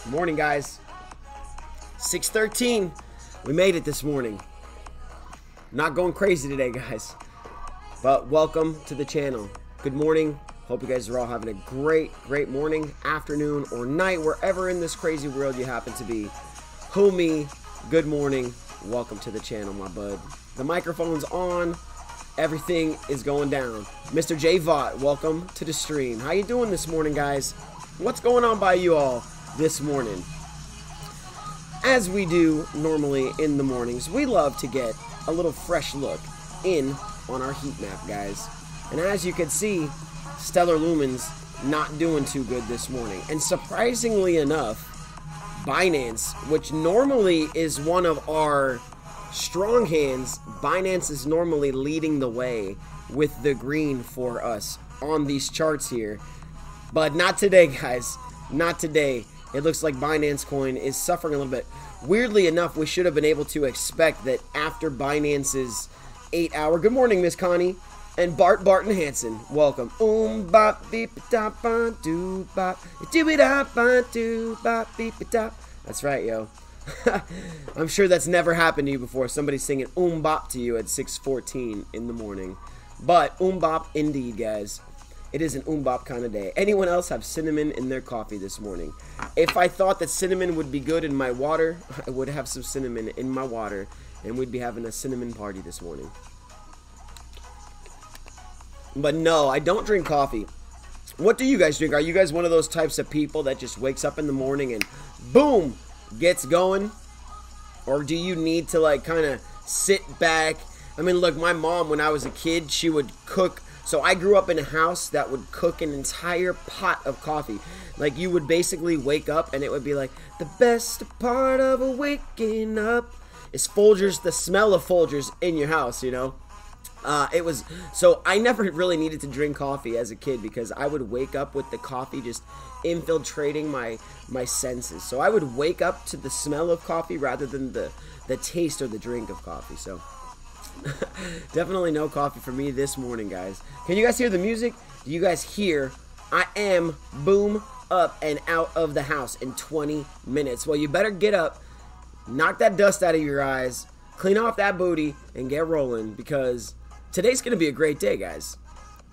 Morning, guys. 6:13. We made it this morning. Not going crazy today, guys. But welcome to the channel. Good morning. Hope you guys are all having a great morning, afternoon, or night, wherever in this crazy world you happen to be. Homie, good morning. Welcome to the channel, my bud. The microphone's on. Everything is going down. Mr. J Vaught, welcome to the stream. How you doing this morning, guys? What's going on by you all this morning? As we do normally in the mornings, we love to get a little fresh look in on our heat map, guys. And as you can see, Stellar Lumen's not doing too good this morning. And surprisingly enough, Binance, which normally is one of our strong hands, Binance is normally leading the way with the green for us on these charts here. But not today, guys. Not today. It looks like Binance coin is suffering a little bit. Weirdly enough, we should have been able to expect that after Binance's 8-hour... Good morning, Miss Connie. And Barton Hansen, welcome. Bop beep da ba do bop do da ba do bop beep da. That's right, yo. I'm sure that's never happened to you before. Somebody singing bop to you at 6:14 in the morning. But bop indeed, guys. It is an bop kind of day. Anyone else have cinnamon in their coffee this morning? If I thought that cinnamon would be good in my water, I would have some cinnamon in my water, and we'd be having a cinnamon party this morning. But no, I don't drink coffee. What do you guys drink? Are you guys one of those types of people that just wakes up in the morning and boom, gets going? Or do you need to like kind of sit back? I mean, look, my mom, when I was a kid, she would cook. So I grew up in a house that would cook an entire pot of coffee. Like, you would basically wake up and it would be like, the best part of waking up is Folgers, the smell of Folgers in your house, you know? So I never really needed to drink coffee as a kid because I would wake up with the coffee just infiltrating my senses. So I would wake up to the smell of coffee rather than the taste or the drink of coffee. So definitely no coffee for me this morning, guys. Can you guys hear the music? Do you guys hear? I am boom up and out of the house in 20 minutes. Well, you better get up, knock that dust out of your eyes, clean off that booty, and get rolling because today's going to be a great day, guys.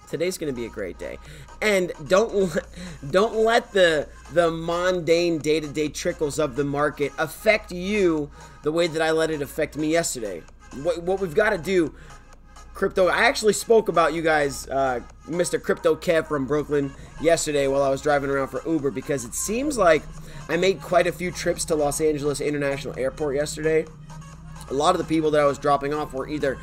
Today's going to be a great day. And don't let the mundane day-to-day trickles of the market affect you the way that I let it affect me yesterday. What we've got to do, crypto, I actually spoke about you guys, Mr. Crypto Kev from Brooklyn yesterday while I was driving around for Uber because it seems like I made quite a few trips to Los Angeles International Airport yesterday. A lot of the people that I was dropping off were either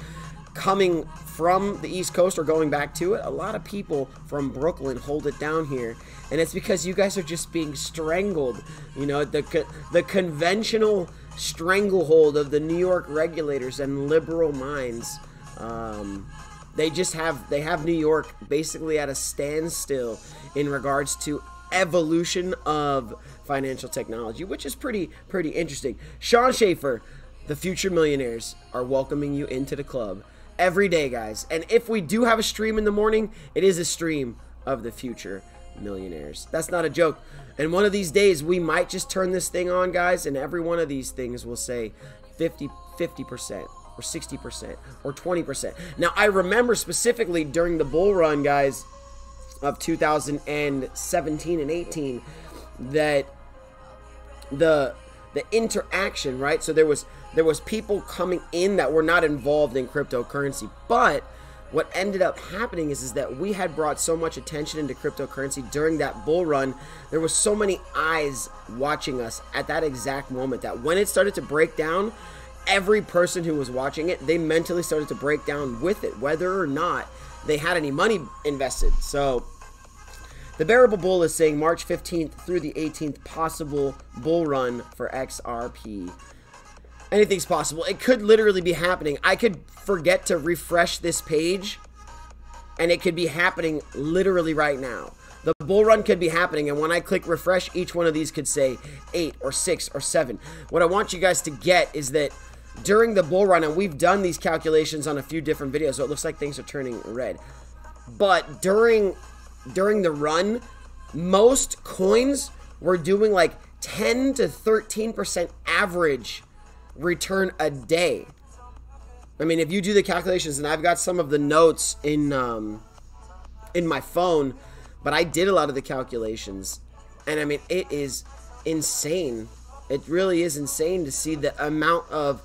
coming from the East Coast or going back to it. A lot of people from Brooklyn hold it down here, and it's because you guys are just being strangled. You know, the conventional stranglehold of the New York regulators and liberal minds. They have New York basically at a standstill in regards to evolution of financial technology, which is pretty interesting. Sean Schaefer, the future millionaires are welcoming you into the club every day, guys. And if we do have a stream in the morning, it is a stream of the future millionaires. That's not a joke. And one of these days, we might just turn this thing on, guys, and every one of these things will say 50% or 60% or 20%. Now, I remember specifically during the bull run, guys, of 2017 and 18, that the interaction, right? So there was people coming in that were not involved in cryptocurrency, but what ended up happening is that we had brought so much attention into cryptocurrency during that bull run. There was so many eyes watching us at that exact moment that when it started to break down, every person who was watching it, they mentally started to break down with it, whether or not they had any money invested. So the Bearable Bull is saying March 15th through the 18th possible bull run for XRP. Anything's possible. It could literally be happening. I could forget to refresh this page, and it could be happening literally right now. The bull run could be happening, and when I click refresh, each one of these could say 8 or 6 or 7. What I want you guys to get is that during the bull run, and we've done these calculations on a few different videos, so it looks like things are turning red. But during the run, most coins were doing like 10 to 13% average return a day. I mean, if you do the calculations, and I've got some of the notes in my phone, but I did a lot of the calculations, and I mean, it is insane. It really is insane to see the amount of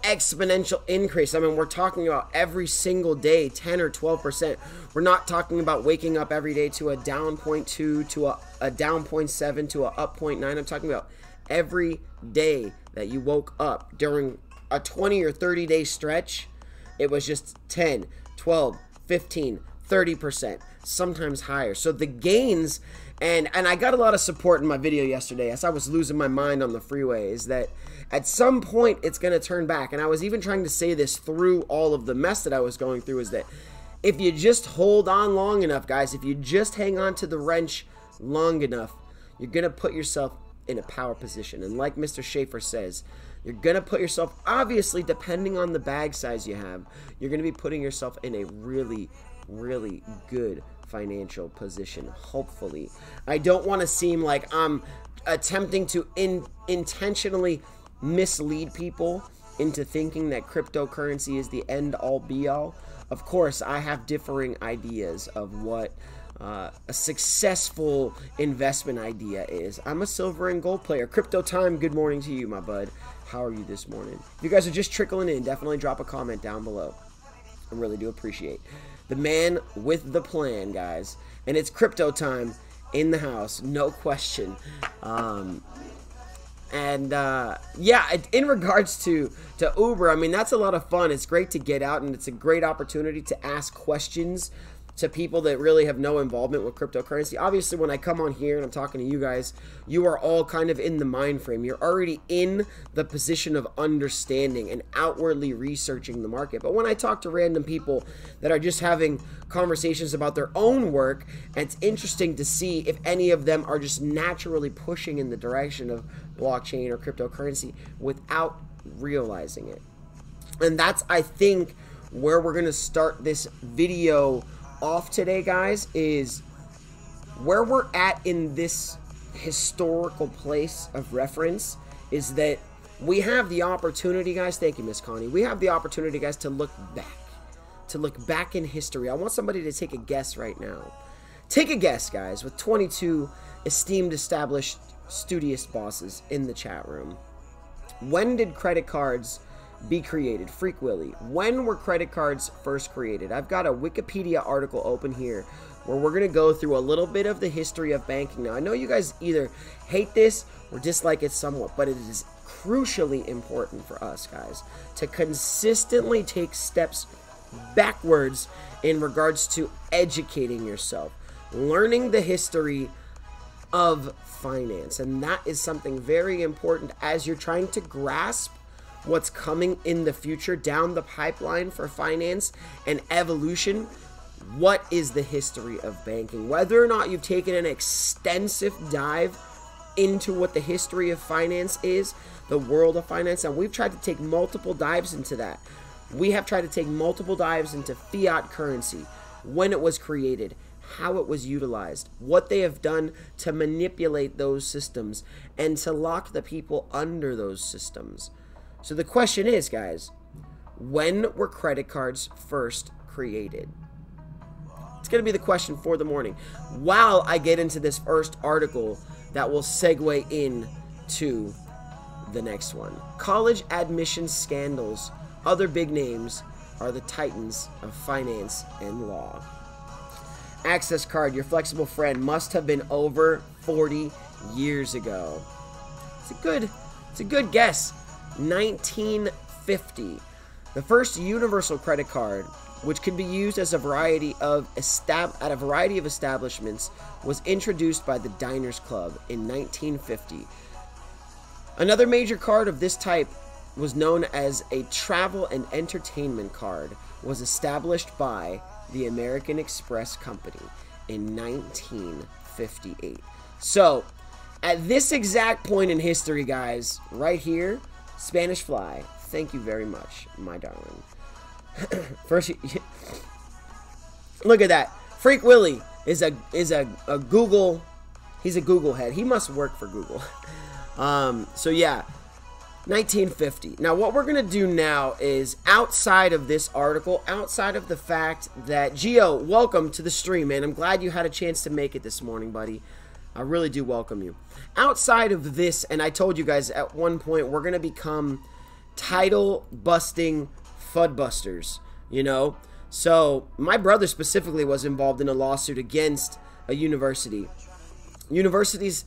exponential increase. I mean, we're talking about every single day 10 or 12%. We're not talking about waking up every day to a down 0.2 to a down 0.7 to a up 0.9. I'm talking about every day that you woke up during a 20 or 30 day stretch. It was just 10, 12, 15, 30%, sometimes higher. So the gains, and I got a lot of support in my video yesterday as I was losing my mind on the freeway, is that at some point it's going to turn back. And I was even trying to say this through all of the mess that I was going through, is that if you just hold on long enough, guys, if you just hang on to the wrench long enough, you're going to put yourself in a power position. And like Mr. Schaefer says, you're going to put yourself, obviously, depending on the bag size you have, you're going to be putting yourself in a really, really good financial position, hopefully. I don't want to seem like I'm attempting to intentionally mislead people into thinking that cryptocurrency is the end-all be-all. Of course, I have differing ideas of what a successful investment idea is. I'm a silver and gold player. Crypto Time, good morning to you, my bud. How are you this morning? If you guys are just trickling in, definitely drop a comment down below. I really do appreciate the man with the plan, guys. And it's Crypto Time in the house, no question. Yeah, in regards to Uber, I mean, that's a lot of fun. It's great to get out, and it's a great opportunity to ask questions to people that really have no involvement with cryptocurrency. Obviously, when I come on here and I'm talking to you guys, you are all kind of in the mind frame. You're already in the position of understanding and outwardly researching the market. But when I talk to random people that are just having conversations about their own work, it's interesting to see if any of them are just naturally pushing in the direction of blockchain or cryptocurrency without realizing it. And that's, I think, where we're going to start this video off today, guys, is where we're at in this historical place of reference. Is that we have the opportunity, guys, thank you, Miss Connie, we have the opportunity, guys, to look back in history. I want somebody to take a guess right now. Take a guess, guys, with 22 esteemed, established, studious bosses in the chat room. When did credit cards be created? Freak Willie, when were credit cards first created? I've got a Wikipedia article open here where we're going to go through a little bit of the history of banking. Now, I know you guys either hate this or dislike it somewhat, but it is crucially important for us, guys, to consistently take steps backwards in regards to educating yourself, learning the history of finance. And that is something very important as you're trying to grasp what's coming in the future down the pipeline for finance and evolution. What is the history of banking? Whether or not you've taken an extensive dive into what the history of finance is, the world of finance, and we've tried to take multiple dives into that. We have tried to take multiple dives into fiat currency, when it was created, how it was utilized, what they have done to manipulate those systems and to lock the people under those systems. So the question is, guys, when were credit cards first created? It's going to be the question for the morning, while I get into this first article that will segue into the next one. College admission scandals. Other big names are the titans of finance and law. Access card, your flexible friend, must have been over 40 years ago. It's a good guess. 1950. The first universal credit card, which could be used as a variety of establishments, was introduced by the Diners Club in 1950. Another major card of this type was known as a travel and entertainment card, was established by the American Express Company in 1958. So, at this exact point in history, guys, right here, Spanish Fly, thank you very much, my darling. First, look at that. Freak Willie is a Google, he's a Google head. He must work for Google. So yeah, 1950. Now what we're going to do now is, outside of this article, outside of the fact that, Gio, welcome to the stream, man. I'm glad you had a chance to make it this morning, buddy. I really do welcome you. Outside of this, and I told you guys at one point, we're going to become title busting FUD busters, you know? So my brother specifically was involved in a lawsuit against a university. Universities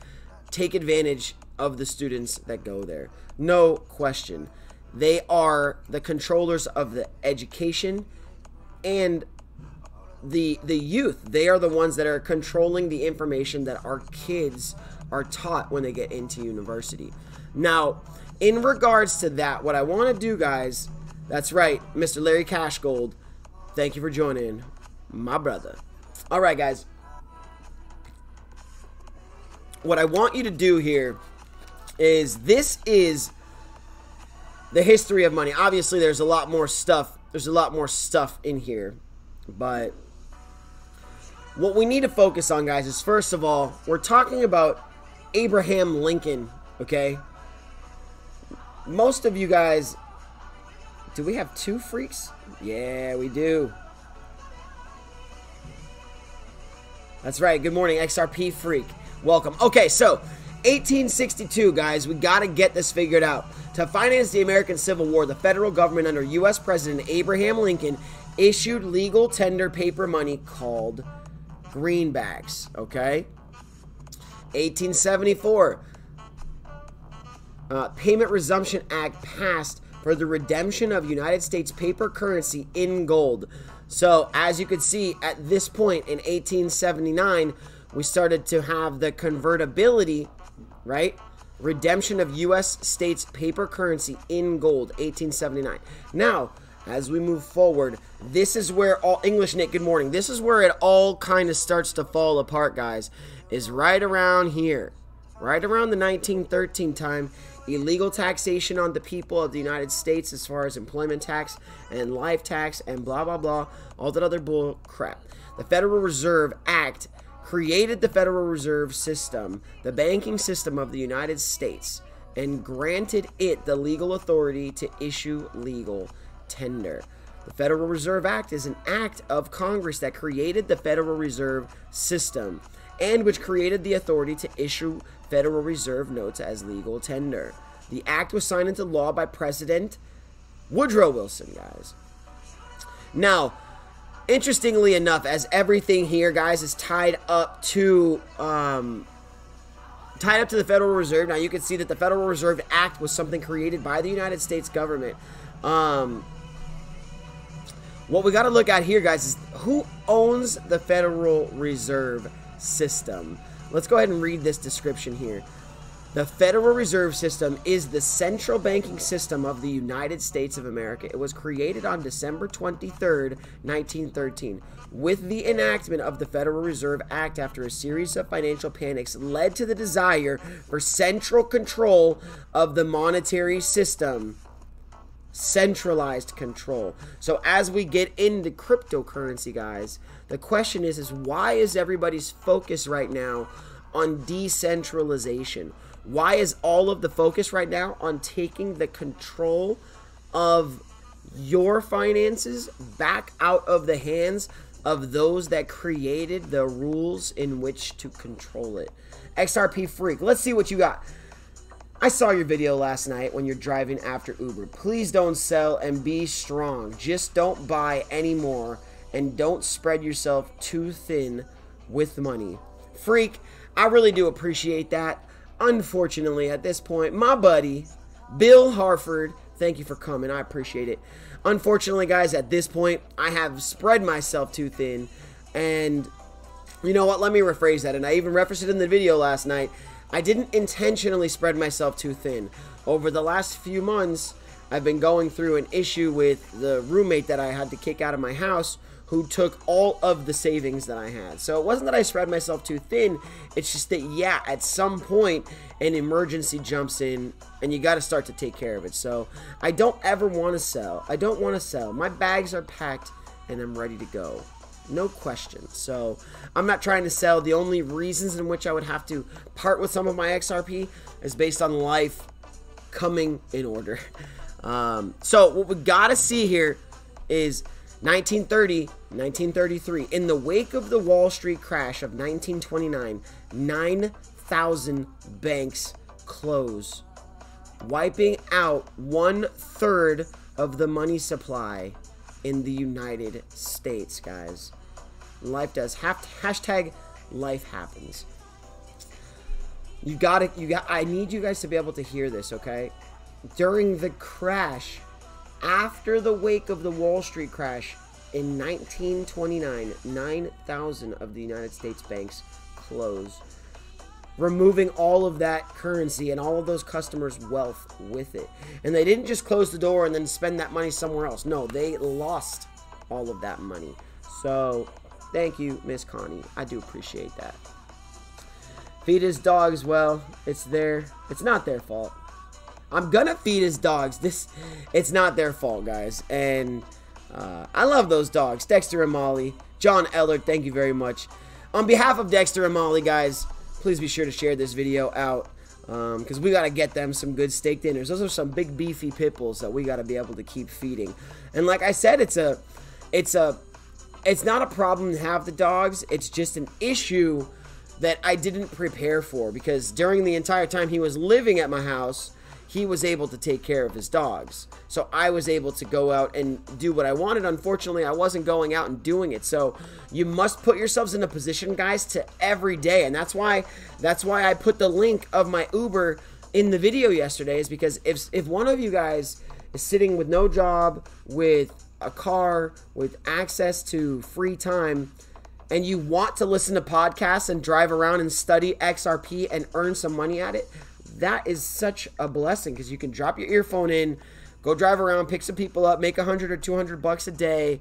take advantage of the students that go there. No question. They are the controllers of the education and the youth. They are the ones that are controlling the information that our kids are taught when they get into university. Now, in regards to that, what I want to do, guys, that's right, Mr. Larry Cashgold, thank you for joining, my brother. All right, guys. What I want you to do here is, this is the history of money. Obviously, there's a lot more stuff. There's a lot more stuff in here, but what we need to focus on, guys, is first of all, we're talking about Abraham Lincoln, okay? Most of you guys, do we have two freaks? Yeah, we do. That's right. Good morning, XRP Freak. Welcome. Okay, so 1862, guys, we got to get this figured out. To finance the American Civil War, the federal government under U.S. President Abraham Lincoln issued legal tender paper money called greenbacks, okay? 1874, Payment Resumption Act passed for the redemption of United States paper currency in gold. So, as you can see, at this point in 1879, we started to have the convertibility, right? Redemption of U.S. states paper currency in gold, 1879. Now, as we move forward, this is where all, English Nick, good morning. This is where it all kind of starts to fall apart, guys, is right around here. Right around the 1913 time, illegal taxation on the people of the United States as far as employment tax and life tax and blah, blah, blah, all that other bull crap. The Federal Reserve Act created the Federal Reserve System, the banking system of the United States, and granted it the legal authority to issue legal tender. The Federal Reserve Act is an act of Congress that created the Federal Reserve System and which created the authority to issue Federal Reserve notes as legal tender. The act was signed into law by President Woodrow Wilson, guys. Now, interestingly enough, as everything here, guys, is tied up to the Federal Reserve. Now, you can see that the Federal Reserve Act was something created by the United States government. What we got to look at here, guys, is who owns the Federal Reserve System. Let's go ahead and read this description here. The Federal Reserve System is the central banking system of the United States of America. It was created on December 23rd, 1913. With the enactment of the Federal Reserve Act after a series of financial panics led to the desire for central control of the monetary system. Centralized control. So as we get into cryptocurrency, guys, the question is why is everybody's focus right now on decentralization? Why is all of the focus right now on taking the control of your finances back out of the hands of those that created the rules in which to control it? XRP Freak, let's see what you got. I saw your video last night when you're driving after Uber. Please don't sell and be strong. Just don't buy anymore and don't spread yourself too thin with money. Freak, I really do appreciate that. Unfortunately, at this point, my buddy, Bill Harford, thank you for coming. I appreciate it. Unfortunately, guys, at this point, I have spread myself too thin. And you know what? Let me rephrase that. And I even referenced it in the video last night. I didn't intentionally spread myself too thin. Over the last few months, I've been going through an issue with the roommate that I had to kick out of my house, who took all of the savings that I had. So it wasn't that I spread myself too thin. It's just that, yeah, at some point, an emergency jumps in, and you got to start to take care of it. So I don't ever want to sell. I don't want to sell. My bags are packed, and I'm ready to go. No question. So I'm not trying to sell. The only reasons in which I would have to part with some of my XRP is based on life coming in order. So what we gotta see here is 1930, 1933. In the wake of the Wall Street crash of 1929, 9,000 banks close, wiping out 1/3 of the money supply in the United States, guys. Life does. Hashtag life happens. I need you guys to be able to hear this, okay? During the crash, after the wake of the Wall Street crash in 1929, 9,000 of the United States banks closed, removing all of that currency and all of those customers' wealth with it. And they didn't just close the door and then spend that money somewhere else. No, they lost all of that money. So, thank you, Miss Connie. I do appreciate that. Feed his dogs. Well, it's not their fault. I'm gonna feed his dogs. It's not their fault, guys. And I love those dogs. Dexter and Molly. John Ellard, thank you very much. On behalf of Dexter and Molly, guys, please be sure to share this video out, because we got to get them some good steak dinners. Those are some big beefy pit bulls that we got to be able to keep feeding. And like I said, it's not a problem to have the dogs. It's just an issue that I didn't prepare for, because during the entire time he was living at my house, he was able to take care of his dogs. So I was able to go out and do what I wanted. Unfortunately, I wasn't going out and doing it. So you must put yourselves in a position, guys, to every day. And that's why I put the link of my Uber in the video yesterday, is because if one of you guys is sitting with no job, with a car, with access to free time, and you want to listen to podcasts and drive around and study XRP and earn some money at it, that is such a blessing, because you can drop your earphone in, go drive around, pick some people up, make 100 or 200 bucks a day.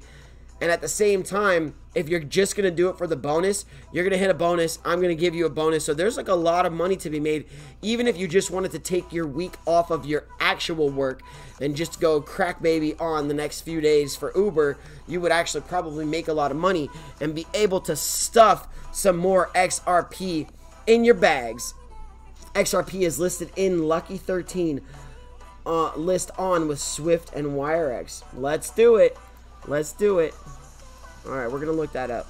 And at the same time, if you're just going to do it for the bonus, you're going to hit a bonus. I'm going to give you a bonus. So there's like a lot of money to be made. Even if you just wanted to take your week off of your actual work and just go crack baby on the next few days for Uber, you would actually probably make a lot of money and be able to stuff some more XRP in your bags. XRP is listed in Lucky 13 list on with Swift and WireX. Let's do it. Let's do it. Alright, we're going to look that up.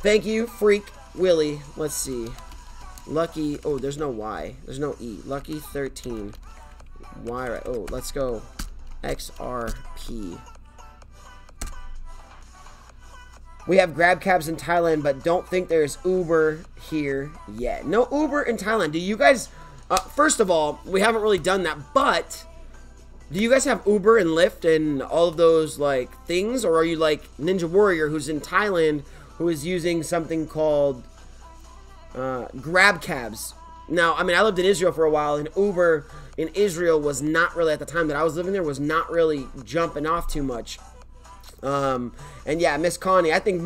Thank you, Freak Willie. Let's see. Lucky. Oh, there's no Y. There's no E. Lucky 13. WireX. Oh, let's go. XRP. We have grab cabs in Thailand, but don't think there's Uber here yet. No Uber in Thailand. Do you guys... first of all, we haven't really done that, but... do you guys have Uber and Lyft and all of those, like, things? Or are you like Ninja Warrior, who's in Thailand, who is using something called grab cabs? Now, I mean, I lived in Israel for a while, and Uber in Israel was not really, at the time that I was living there, was not really jumping off too much. And yeah, Miss Connie, I think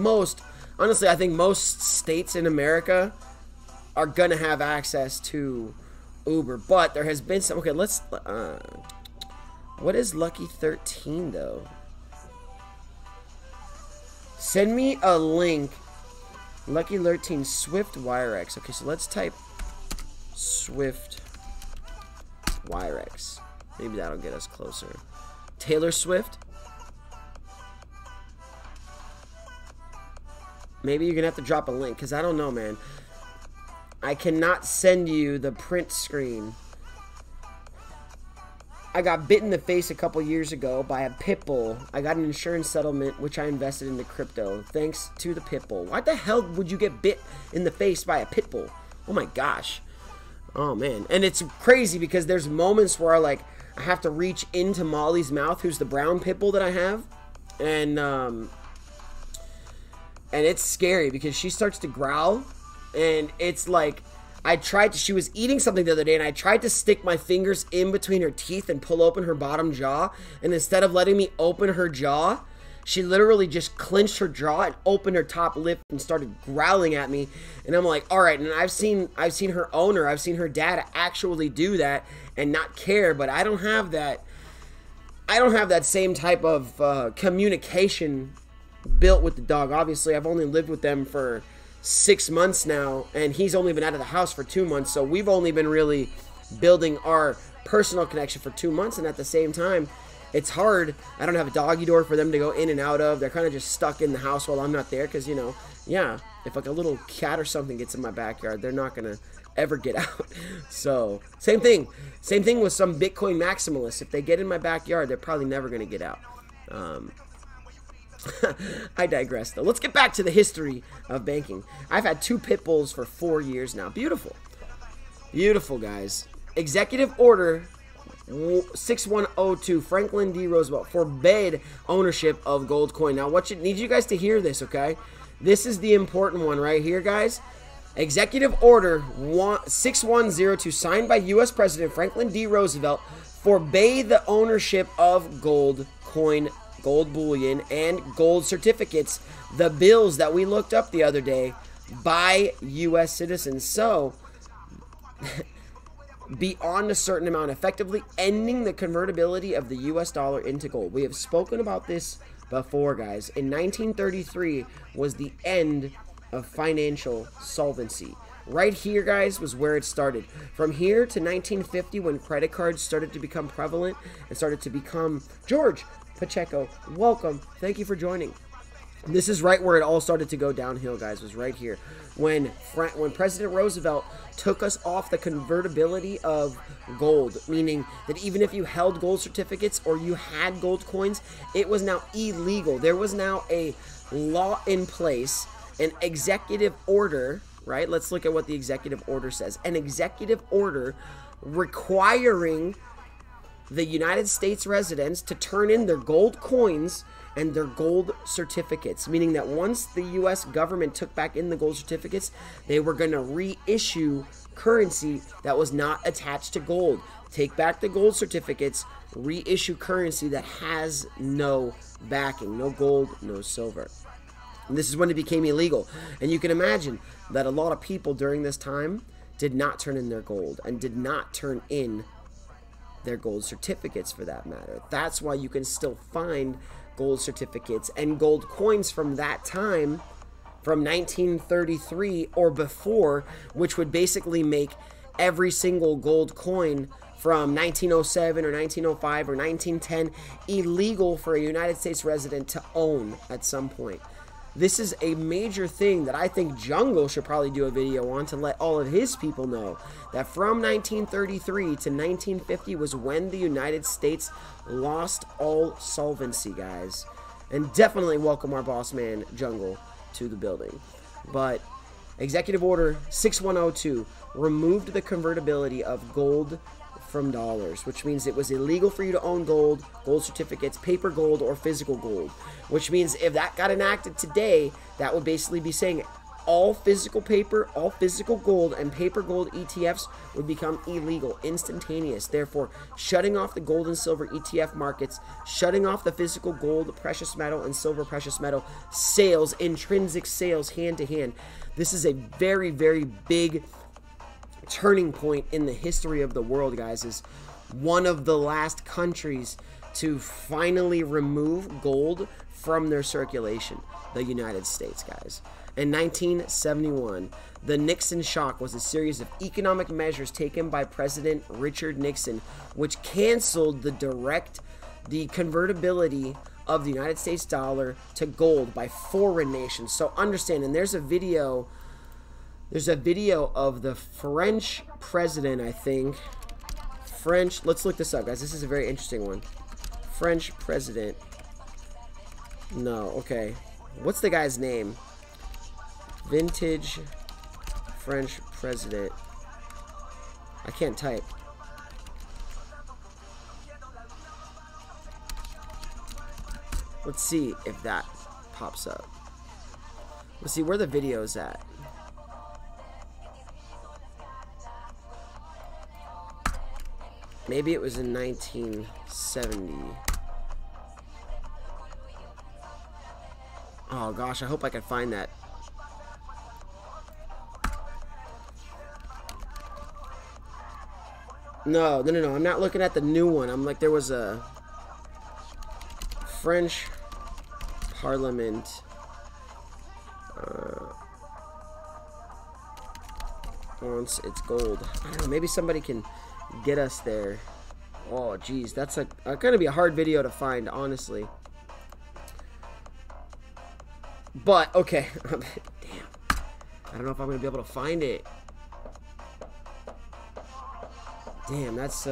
honestly, I think most states in America are gonna have access to Uber, but there has been some, okay, let's, what is Lucky 13 though? Send me a link. Lucky 13 Swift WireX. Okay, so let's type Swift WireX. Maybe that'll get us closer. Taylor Swift. Maybe you're gonna have to drop a link, because I don't know, man. I cannot send you the print screen. I got bit in the face a couple years ago by a pit bull. I got an insurance settlement, which I invested into crypto, thanks to the pit bull. Why the hell would you get bit in the face by a pit bull? Oh my gosh. Oh man. And it's crazy, because there's moments where I have to reach into Molly's mouth, who's the brown pit bull that I have. And it's scary, because she starts to growl, and it's like, she was eating something the other day, and I tried to stick my fingers in between her teeth and pull open her bottom jaw, and instead of letting me open her jaw, she literally just clenched her jaw and opened her top lip and started growling at me. And I'm like, all right. And I've seen her owner, I've seen her dad actually do that and not care, but I don't have that same type of communication built with the dog. Obviously, I've only lived with them for 6 months now, and he's only been out of the house for 2 months, so we've only been really building our personal connection for 2 months, and at the same time, it's hard. I don't have a doggy door for them to go in and out of. They're kind of just stuck in the house while I'm not there because, you know, yeah, if like a little cat or something gets in my backyard, they're not going to ever get out. So, same thing with some Bitcoin maximalists. If they get in my backyard, they're probably never going to get out. I digress, though. Let's get back to the history of banking. I've had 2 pit bulls for 4 years now. Beautiful. Beautiful, guys. Executive Order 6102, Franklin D. Roosevelt forbade ownership of gold coin. Now, need you guys to hear this, okay? This is the important one right here, guys. Executive Order 6102, signed by U.S. President Franklin D. Roosevelt, forbade the ownership of gold coin, gold bullion, and gold certificates, the bills that we looked up the other day, by U.S. citizens. So, beyond a certain amount, effectively ending the convertibility of the U.S. dollar into gold. We have spoken about this before, guys. In 1933 was the end of financial solvency. Right here, guys, was where it started. From here to 1950, when credit cards started to become prevalent and started to become... George Pacheco, welcome. Thank you for joining. This is right where it all started to go downhill, guys, was right here. When President Roosevelt took us off the convertibility of gold, meaning that even if you held gold certificates or you had gold coins, it was now illegal. There was now a law in place, an executive order, right? Let's look at what the executive order says. An executive order requiring the United States residents to turn in their gold coins and their gold certificates, meaning that once the U.S. government took back in the gold certificates, they were going to reissue currency that was not attached to gold. Take back the gold certificates, reissue currency that has no backing, no gold, no silver. And this is when it became illegal. And you can imagine that a lot of people during this time did not turn in their gold and did not turn in their gold certificates, for that matter. That's why you can still find gold certificates and gold coins from that time, from 1933 or before, which would basically make every single gold coin from 1907 or 1905 or 1910 illegal for a United States resident to own at some point. This is a major thing that I think Jungle should probably do a video on to let all of his people know that from 1933 to 1950 was when the United States lost all solvency, guys. And definitely welcome our boss man, Jungle, to the building. But Executive Order 6102 removed the convertibility of gold from dollars, which means it was illegal for you to own gold, gold certificates, paper gold, or physical gold. Which means if that got enacted today, that would basically be saying all physical paper, all physical gold, and paper gold ETFs would become illegal, instantaneous. Therefore, shutting off the gold and silver ETF markets, shutting off the physical gold, precious metal, and silver precious metal sales, intrinsic sales, hand to hand. This is a very, very big turning point in the history of the world, guys. Is one of the last countries to finally remove gold from their circulation, the United States, guys. In 1971, the Nixon shock was a series of economic measures taken by President Richard Nixon, which canceled the convertibility of the United States dollar to gold by foreign nations. So understand, and there's a video of the French president, I think. Let's look this up, guys. This is a very interesting one. French president. No, okay. What's the guy's name? Vintage French president. I can't type. Let's see if that pops up. Let's see where the video is at. Maybe it was in 1970. Oh gosh, I hope I can find that. No, I'm not looking at the new one. I'm like, there was a French Parliament wants its gold. I don't know, maybe somebody can get us there. Oh, geez, that's gonna be a hard video to find, honestly. But, okay. Damn. I don't know if I'm gonna be able to find it. Damn, that's,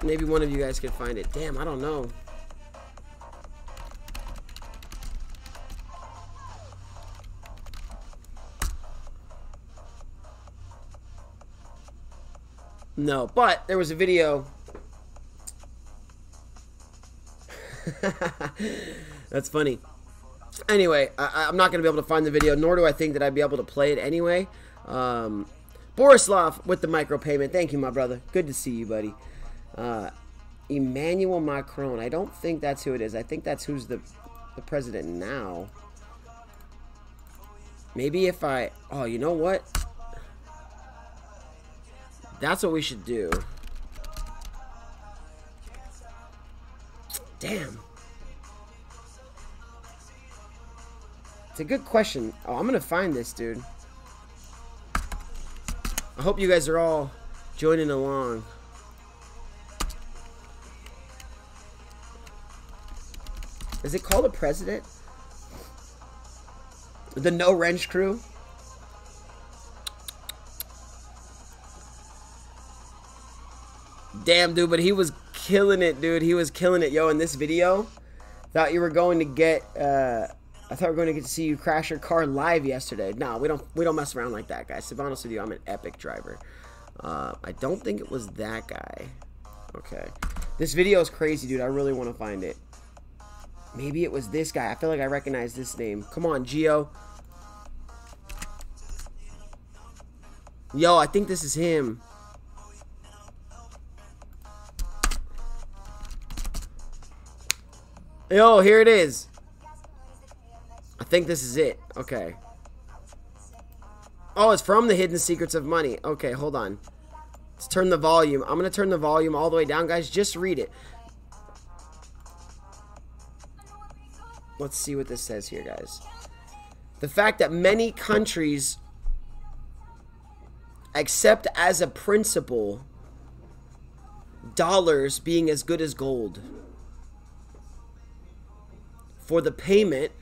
maybe one of you guys can find it. Damn, I don't know. No, but there was a video. That's funny. Anyway, I'm not going to be able to find the video, nor do I think that I'd be able to play it anyway. Borislav with the micropayment. Thank you, my brother. Good to see you, buddy. Emmanuel Macron. I don't think that's who it is. I think that's who's the president now. Maybe if I... Oh, you know what? That's what we should do. Damn. It's a good question. Oh, I'm gonna find this, dude. I hope you guys are all joining along. Is it called a president? The No Wrench crew? Damn, dude, but he was killing it, dude. He was killing it, yo, in this video. Thought you were going to get, I thought we were going to get to see you crash your car live yesterday. No, we don't mess around like that, guys. To be honest with you, I'm an epic driver. I don't think it was that guy. Okay. This video is crazy, dude. I really want to find it. Maybe it was this guy. I feel like I recognize this name. Come on, Geo. Yo, I think this is him. Yo, here it is. I think this is it. Okay. Oh, it's from The Hidden Secrets of Money. Okay, hold on. Let's turn the volume. I'm going to turn the volume all the way down, guys. Just read it. Let's see what this says here, guys. The fact that many countries accept as a principle dollars being as good as gold for the payment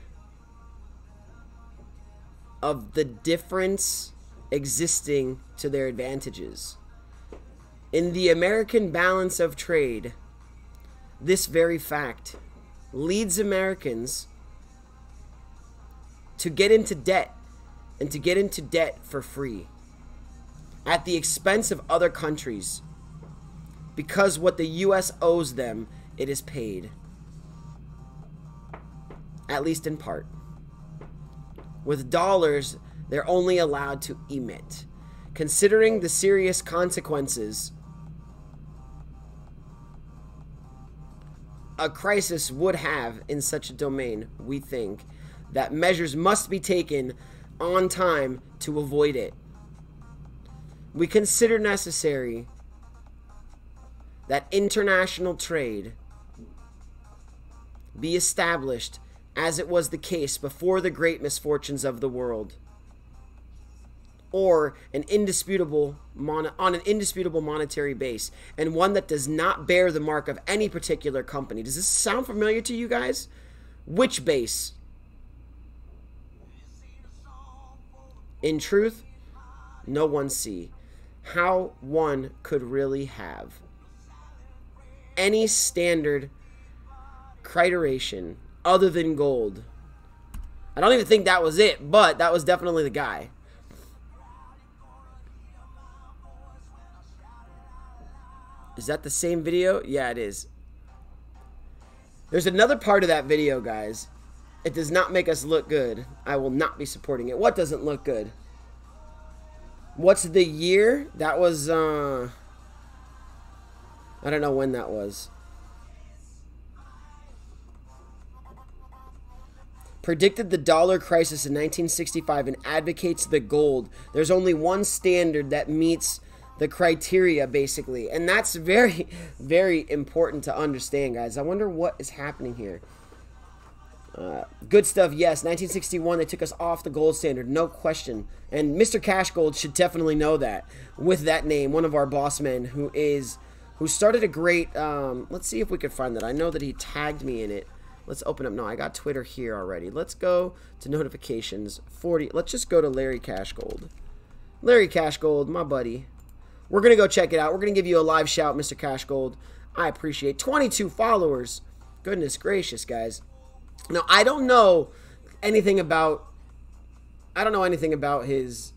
of the difference existing to their advantages. In the American balance of trade, this very fact leads Americans to get into debt, and to get into debt for free at the expense of other countries, because what the US owes them, it is paid. At least in part. With dollars, they're only allowed to emit. Considering the serious consequences a crisis would have in such a domain, we think that measures must be taken on time to avoid it. We consider necessary that international trade be established as it was the case before the great misfortunes of the world, or on an indisputable monetary base, and one that does not bear the mark of any particular company. Does this sound familiar to you guys? Which base? In truth, no one see how one could really have any standard criteration other than gold. I don't even think that was it, but that was definitely the guy. Is that the same video? Yeah, it is. There's another part of that video, guys. It does not make us look good. I will not be supporting it. What doesn't look good? What's the year? That was, I don't know when that was. Predicted the dollar crisis in 1965 and advocates the gold. There's only one standard that meets the criteria, basically. And that's very, very important to understand, guys. I wonder what is happening here. Good stuff, yes. 1961, they took us off the gold standard, no question. And Mr. Cash Gold should definitely know that with that name. One of our boss men who started a great, let's see if we could find that. I know that he tagged me in it. Let's open up. No, I got Twitter here already. Let's go to notifications. 40. Let's just go to Larry Cash Gold. Larry Cash Gold, my buddy. We're going to go check it out. We're going to give you a live shout, Mr. Cash Gold. I appreciate 22 followers. Goodness gracious, guys. Now, I don't know anything about his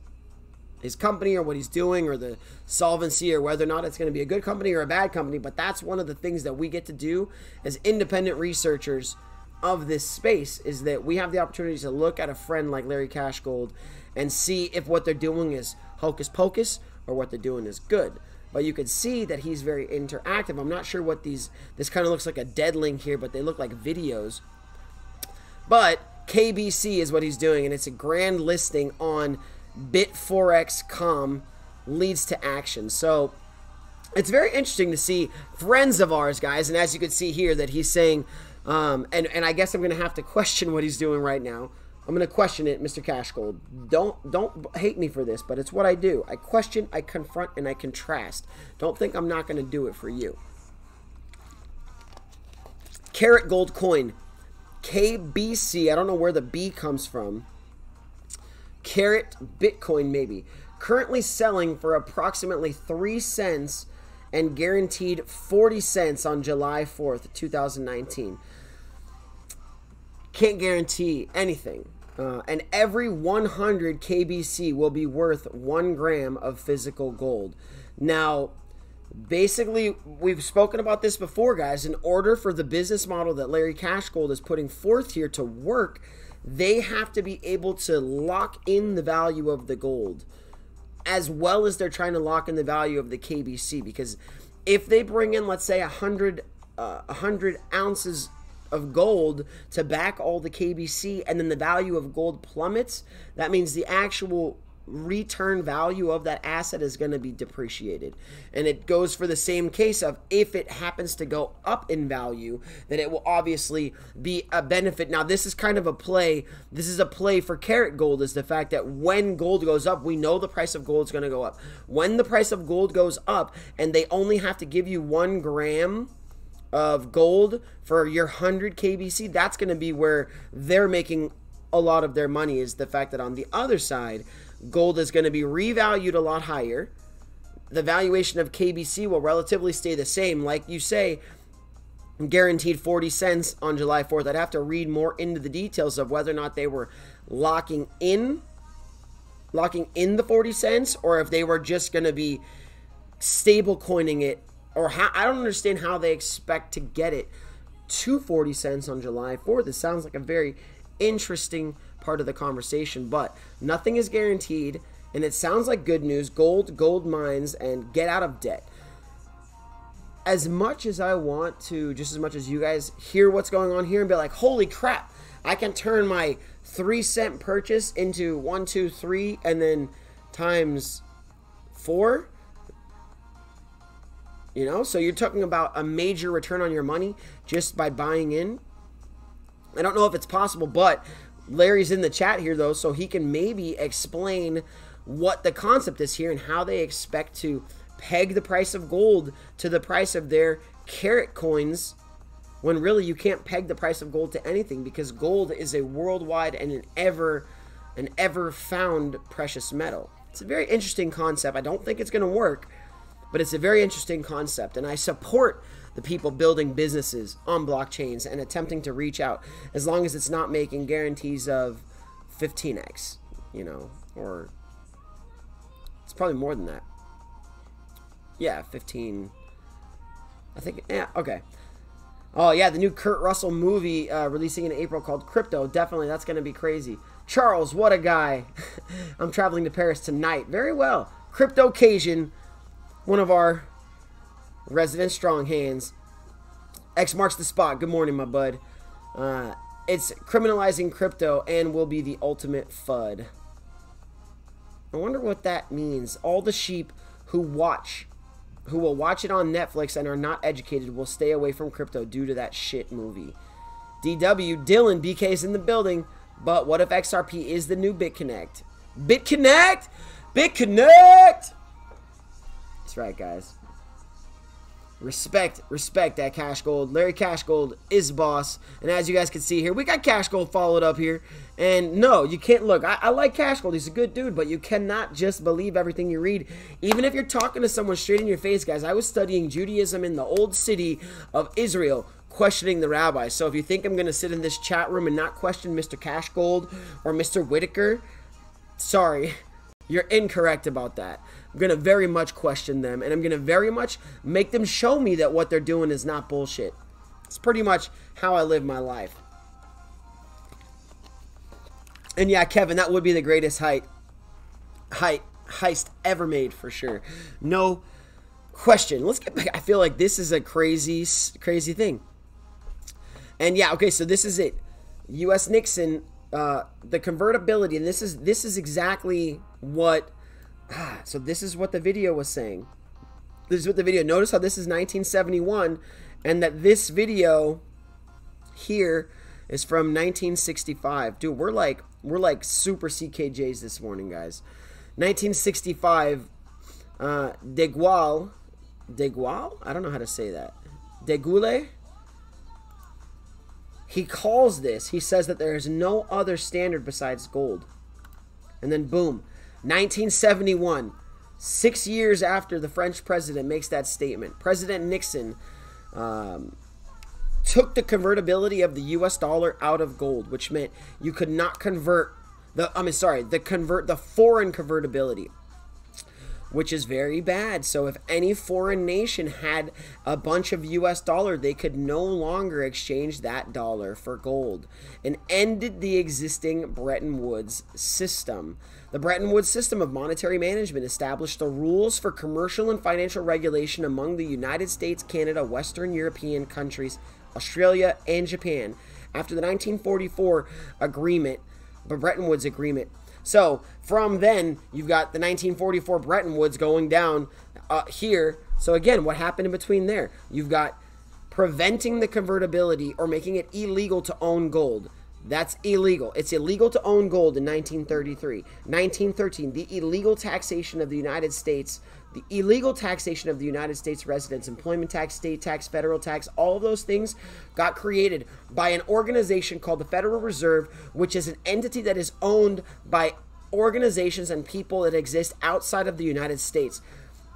company or what he's doing or the solvency or whether or not it's going to be a good company or a bad company, but that's one of the things that we get to do as independent researchers of this space, is that we have the opportunity to look at a friend like Larry Cash Gold and see if what they're doing is hocus pocus or what they're doing is good. But you can see that he's very interactive. I'm not sure what this kind of looks like a dead link here, but they look like videos. But KBC is what he's doing, and it's a grand listing on BitForex.com leads to action. So it's very interesting to see friends of ours, guys, and as you can see here that he's saying, and I guess I'm going to have to question what he's doing right now. I'm going to question it, Mr. Cash Gold. Don't hate me for this, but it's what I do. I question, I confront, and I contrast. Don't think I'm not going to do it for you. Carat Gold Coin. KBC, I don't know where the B comes from. Carat Bitcoin, maybe. Currently selling for approximately 3 cents and guaranteed 40 cents on July 4th, 2019. Can't guarantee anything. And every 100 KBC will be worth 1 gram of physical gold. Now, basically, we've spoken about this before, guys. In order for the business model that Larry Cash Gold is putting forth here to work, they have to be able to lock in the value of the gold, as well as they're trying to lock in the value of the KBC. Because if they bring in, let's say, 100 ounces of gold to back all the KBC, and then the value of gold plummets, that means the actual return value of that asset is going to be depreciated. And it goes for the same case of if it happens to go up in value, then it will obviously be a benefit. Now, this is kind of a play. This is a play for Carat Gold, is the fact that when gold goes up, we know the price of gold is going to go up. When the price of gold goes up and they only have to give you 1 gram of gold for your 100 KBC, that's going to be where they're making a lot of their money, is the fact that on the other side, gold is going to be revalued a lot higher. The valuation of KBC will relatively stay the same. Like you say, guaranteed 40 cents on July 4th. I'd have to read more into the details of whether or not they were locking in the 40 cents, or if they were just going to be stable coining it, or how, I don't understand how they expect to get it to 40 cents on July 4th. It sounds like a very interesting part of the conversation, but nothing is guaranteed, and it sounds like good news. Gold mines, and get out of debt. As much as I want to, just as much as you guys hear what's going on here and be like, holy crap, I can turn my 3 cent purchase into 1, 2, 3 and then times 4. You know, so you're talking about a major return on your money just by buying in. I don't know if it's possible, but Larry's in the chat here, though, so he can maybe explain what the concept is here and how they expect to peg the price of gold to the price of their carat coins, when really you can't peg the price of gold to anything, because gold is a worldwide and an ever found precious metal. It's a very interesting concept. I don't think it's going to work, but it's a very interesting concept, and I support the people building businesses on blockchains and attempting to reach out, as long as it's not making guarantees of 15x, you know, or it's probably more than that. Yeah, 15. I think, yeah, okay. Oh, yeah, the new Kurt Russell movie releasing in April called Crypto. Definitely, that's going to be crazy. Charles, what a guy. I'm traveling to Paris tonight. Very well. Crypto Cajun, one of our resident strong hands. X marks the spot. Good morning, my bud. It's criminalizing crypto and will be the ultimate FUD. I wonder what that means. All the sheep who will watch it on Netflix and are not educated will stay away from crypto due to that shit movie. DW, Dylan, BK's in the building. But what if XRP is the new BitConnect? BitConnect! BitConnect! That's right, guys. Respect that Cash Gold. Larry Cash Gold is boss. And as you guys can see here, we got Cash Gold followed up here. And no, you can't look. I like Cash Gold. He's a good dude, but you cannot just believe everything you read. Even if you're talking to someone straight in your face, guys. I was studying Judaism in the old city of Israel, questioning the rabbis. So if you think I'm going to sit in this chat room and not question Mr. Cash Gold or Mr. Whitaker, sorry, you're incorrect about that. I'm going to very much question them, and I'm going to very much make them show me that what they're doing is not bullshit. It's pretty much how I live my life. And yeah, Kevin, that would be the greatest heist ever made for sure. No question. Let's get back. I feel like this is a crazy thing. And yeah, okay, so this is it. U.S. Nixon, the convertibility, and this is exactly what. So this is what the video was saying. This is what the video. Notice how this is 1971, and that this video here is from 1965. Dude, we're like super CKJs this morning, guys. 1965. De Gaulle. I don't know how to say that. De Gaulle. He calls this. He says that there is no other standard besides gold. And then boom. 1971, 6 years after the French president makes that statement, President Nixon took the convertibility of the U.S. dollar out of gold, which meant you could not convert the foreign convertibility, which is very bad. So if any foreign nation had a bunch of U.S. dollar, they could no longer exchange that dollar for gold, and ended the existing Bretton Woods system. The Bretton Woods system of monetary management established the rules for commercial and financial regulation among the United States, Canada, Western European countries, Australia, and Japan after the 1944 agreement, the Bretton Woods Agreement. So from then, you've got the 1944 Bretton Woods going down here. So again, what happened in between there? You've got preventing the convertibility or making it illegal to own gold. That's illegal. It's illegal to own gold in 1933. 1913, the illegal taxation of the United States, residents, employment tax, state tax, federal tax, all of those things got created by an organization called the Federal Reserve, which is an entity that is owned by organizations and people that exist outside of the United States.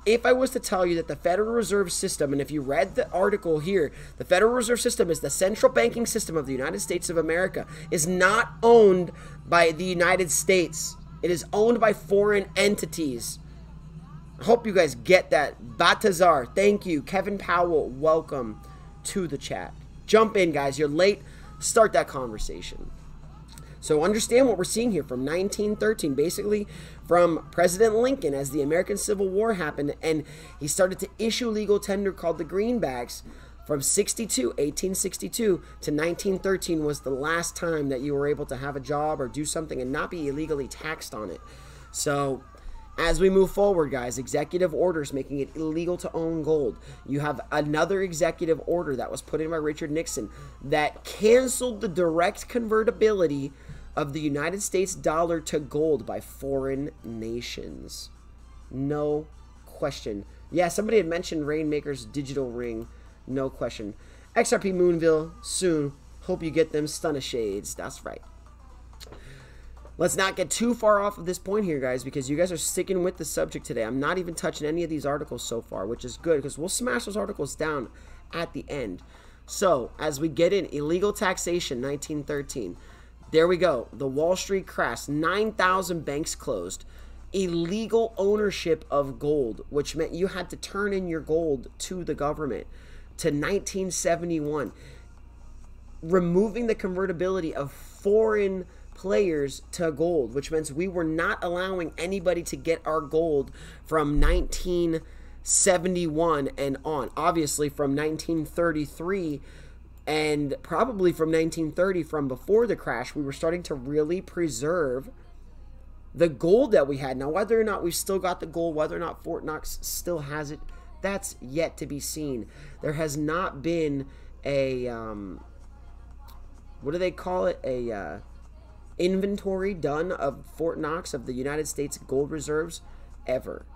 If I was to tell you that the Federal Reserve System, and if you read the article here, the Federal Reserve System is the central banking system of the United States of America, is not owned by the United States. It is owned by foreign entities. I hope you guys get that. Batazar, thank you. Kevin Powell, welcome to the chat. Jump in, guys. You're late. Start that conversation. So understand what we're seeing here from 1913, basically from President Lincoln as the American Civil War happened, and he started to issue legal tender called the greenbacks. From 1862 to 1913 was the last time that you were able to have a job or do something and not be illegally taxed on it. So as we move forward, guys, executive orders making it illegal to own gold. You have another executive order that was put in by Richard Nixon that canceled the direct convertibility of the United States dollar to gold by foreign nations. No question. Yeah, somebody had mentioned Rainmaker's digital ring. No question. XRP Moonville soon. Hope you get them stunner shades. That's right. Let's not get too far off of this point here, guys, because you guys are sticking with the subject today. I'm not even touching any of these articles so far, which is good because we'll smash those articles down at the end. So, as we get in, illegal taxation, 1913. There we go. The Wall Street crash. 9,000 banks closed. Illegal ownership of gold, which meant you had to turn in your gold to the government. To 1971. Removing the convertibility of foreign players to gold, which means we were not allowing anybody to get our gold from 1971 and on. Obviously, from 1933 and probably from 1930, from before the crash, we were starting to really preserve the gold that we had. Now, whether or not we've still got the gold, whether or not Fort Knox still has it, that's yet to be seen. There has not been a, what do they call it? A inventory done of Fort Knox, of the United States gold reserves, ever.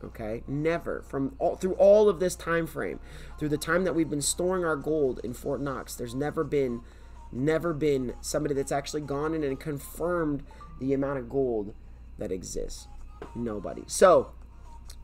Okay, never. Through all of this time frame, through the time that we've been storing our gold in Fort Knox, there's never been somebody that's actually gone in and confirmed the amount of gold that exists. Nobody. So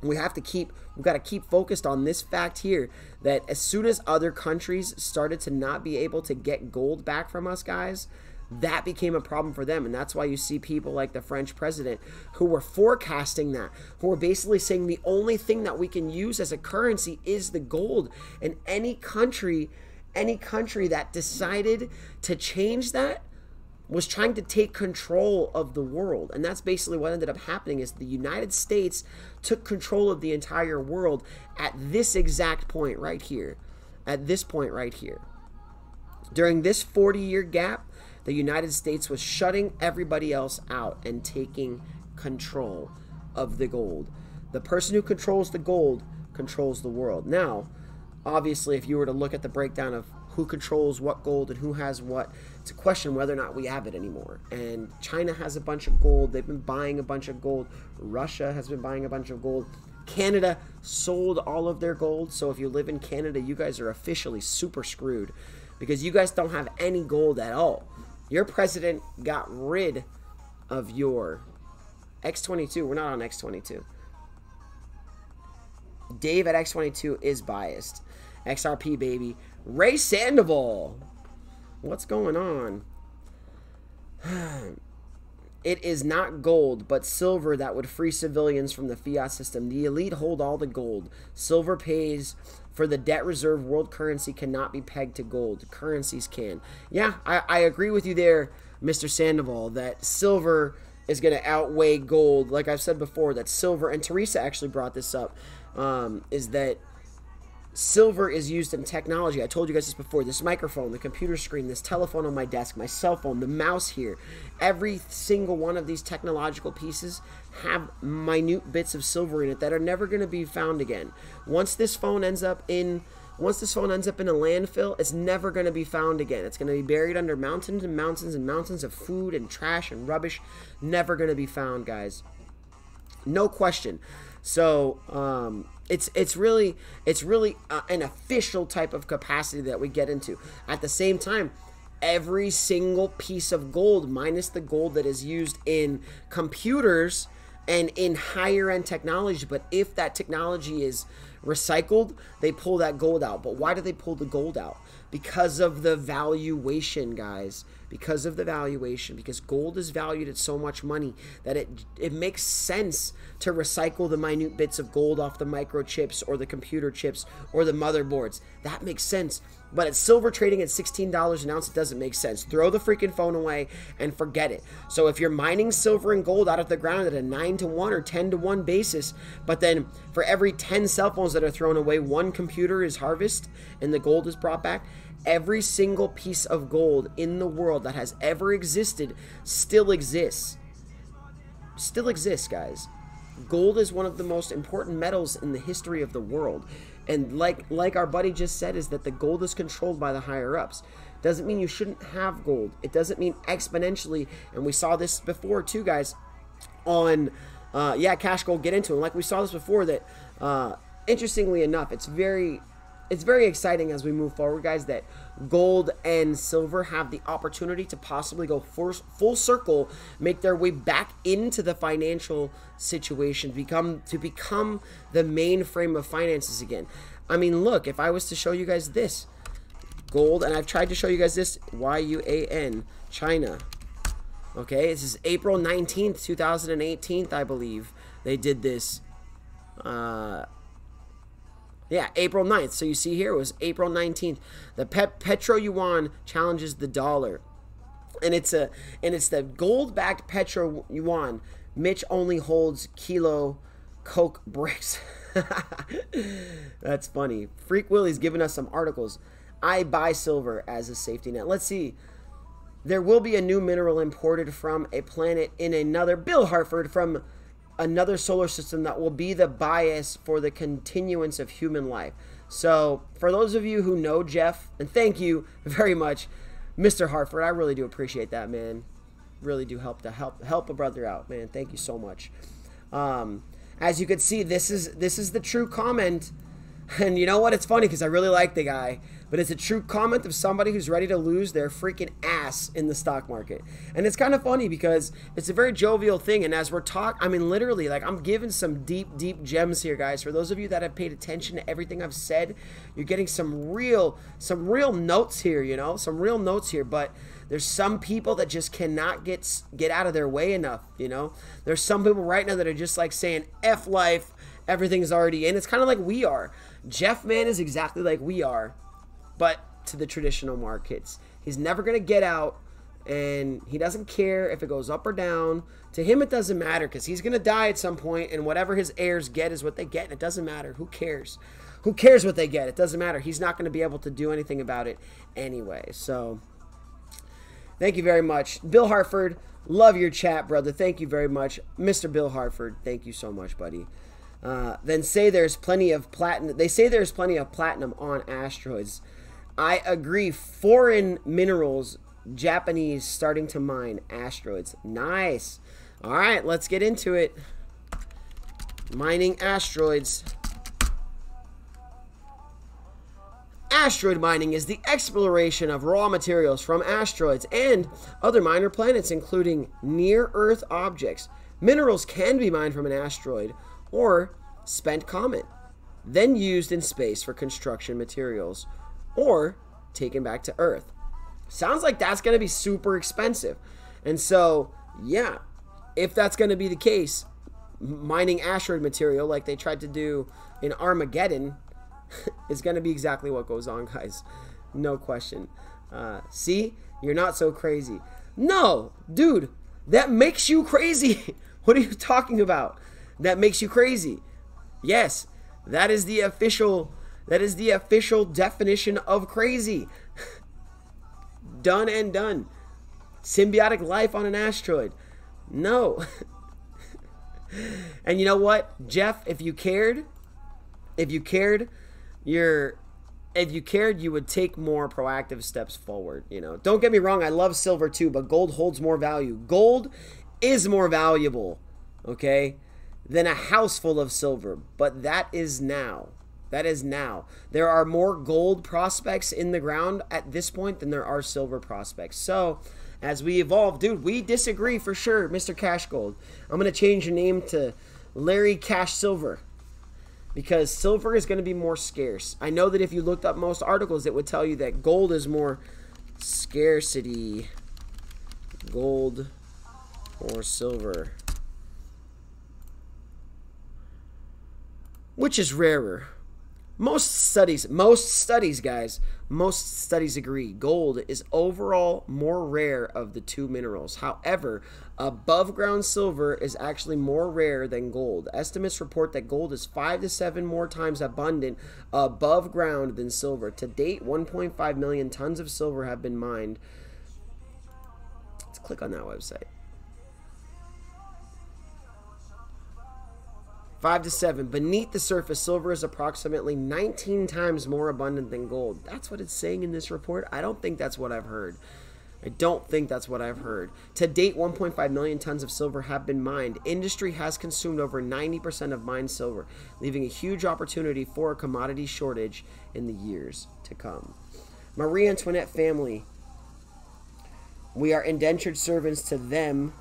we've got to keep focused on this fact here, that as soon as other countries started to not be able to get gold back from us, guys, that became a problem for them. And that's why you see people like the French president who were forecasting that, who were basically saying the only thing that we can use as a currency is the gold. And any country that decided to change that was trying to take control of the world. And that's basically what ended up happening, is the United States took control of the entire world at this exact point right here. At this point right here. During this 40-year gap, the United States was shutting everybody else out and taking control of the gold. The person who controls the gold controls the world. Now, obviously, if you were to look at the breakdown of who controls what gold and who has what, it's a question whether or not we have it anymore. And China has a bunch of gold. They've been buying a bunch of gold. Russia has been buying a bunch of gold. Canada sold all of their gold. So if you live in Canada, you guys are officially super screwed, because you guys don't have any gold at all. Your president got rid of your X22. We're not on X22. Dave at X22 is biased. XRP, baby. Ray Sandoval. What's going on? It is not gold, but silver that would free civilians from the fiat system. The elite hold all the gold. Silver pays for the debt reserve. World currency cannot be pegged to gold. Currencies can. Yeah, I agree with you there, Mr. Sandoval, that silver is going to outweigh gold. Like I've said before, that silver, and Teresa actually brought this up, is that silver is used in technology. I told you guys this before. This microphone, the computer screen, this telephone on my desk, my cell phone, the mouse here. Every single one of these technological pieces have minute bits of silver in it that are never going to be found again. Once this phone ends up in a landfill, it's never going to be found again. It's going to be buried under mountains and mountains and mountains of food and trash and rubbish. Never going to be found, guys. No question. So, it's really an official type of capacity that we get into. At the same time, every single piece of gold, minus the gold that is used in computers and in higher end technology, but if that technology is recycled, they pull that gold out. But why do they pull the gold out? Because of the valuation, guys. Because of the valuation. Because gold is valued at so much money that it makes sense to recycle the minute bits of gold off the microchips or the computer chips or the motherboards. That makes sense. But at silver trading at $16 an ounce, it doesn't make sense. Throw the freaking phone away and forget it. So if you're mining silver and gold out of the ground at a 9-to-1 or 10-to-1 basis, but then for every 10 cell phones that are thrown away, one computer is harvested and the gold is brought back, every single piece of gold in the world that has ever existed still exists. Still exists, guys. Gold is one of the most important metals in the history of the world. And like our buddy just said, is that the gold is controlled by the higher ups. Doesn't mean you shouldn't have gold. It doesn't mean exponentially. And we saw this before too, guys, on Cash Gold, get into it. And like we saw this before, that interestingly enough, it's very exciting as we move forward, guys, that gold and silver have the opportunity to possibly go full circle, make their way back into the financial situation, become the mainframe of finances again. I mean, look, if I was to show you guys this gold, and I've tried to show you guys this, YUAN, China. Okay, this is April 19th, 2018, I believe they did this. Yeah, April 9th. So you see here, it was April 19th. The Petro Yuan challenges the dollar. And it's the gold-backed Petro Yuan. Mitch only holds kilo Coke bricks. That's funny. Freak Willie's giving us some articles. I buy silver as a safety net. Let's see. there will be a new mineral imported from a planet in another, Bill Hartford, from another solar system that will be the bias for the continuance of human life. So for those of you who know Jeff, and thank you very much, Mr. Hartford, I really do appreciate that, man. Really do help a brother out, man. Thank you so much. As you can see, this is the true comment. And you know what? It's funny because I really like the guy, but it's a true comment of somebody who's ready to lose their freaking ass in the stock market. And it's kind of funny because it's a very jovial thing. And as we're talking, I mean, literally, like, I'm giving some deep, deep gems here, guys. For those of you that have paid attention to everything I've said, you're getting some real notes here, you know, some real notes here. But there's some people that just cannot get out of their way enough, you know. There's some people right now that are just like saying, F life, everything's already in. It's kind of like we are. Jeff, man, is exactly like we are, but to the traditional markets. He's never going to get out, and he doesn't care if it goes up or down. To him, it doesn't matter because he's going to die at some point, and whatever his heirs get is what they get, and it doesn't matter. Who cares? Who cares what they get? It doesn't matter. He's not going to be able to do anything about it anyway. So thank you very much. Bill Hartford, love your chat, brother. Thank you very much. Mr. Bill Hartford, thank you so much, buddy. Then say there's plenty of platinum. They say there's plenty of platinum on asteroids. I agree. Foreign minerals, Japanese starting to mine asteroids. Nice. All right, let's get into it. Mining asteroids. Asteroid mining is the exploration of raw materials from asteroids and other minor planets, including near-Earth objects. Minerals can be mined from an asteroid or spent comet, then used in space for construction materials, or taken back to Earth. Sounds like that's going to be super expensive. And so, yeah, if that's going to be the case, mining asteroid material like they tried to do in Armageddon is going to be exactly what goes on, guys. No question. See? You're not so crazy. No, dude, that makes you crazy. What are you talking about? That makes you crazy. Yes, that is the official definition of crazy. Done and done. Symbiotic life on an asteroid. No. And you know what, Jeff, if you cared, you would take more proactive steps forward, you know. Don't get me wrong, I love silver too, but gold holds more value. Gold is more valuable, okay, than a house full of silver, but that is now. That is now. There are more gold prospects in the ground at this point than there are silver prospects. So, as we evolve, dude, we disagree for sure, Mr. Cash Gold. I'm going to change your name to Larry Cash Silver, because silver is going to be more scarce. I know that if you looked up most articles, it would tell you that gold is more scarcity. Gold or silver. Which is rarer? Most studies, guys, most studies agree gold is overall more rare of the two minerals. However, above ground silver is actually more rare than gold. Estimates report that gold is 5 to 7 more times abundant above ground than silver. To date, 1.5 million tons of silver have been mined. Let's click on that website. 5 to 7. Beneath the surface, silver is approximately 19 times more abundant than gold. That's what it's saying in this report. I don't think that's what I've heard. I don't think that's what I've heard. To date, 1.5 million tons of silver have been mined. Industry has consumed over 90% of mined silver, leaving a huge opportunity for a commodity shortage in the years to come. Marie Antoinette family. We are indentured servants to them.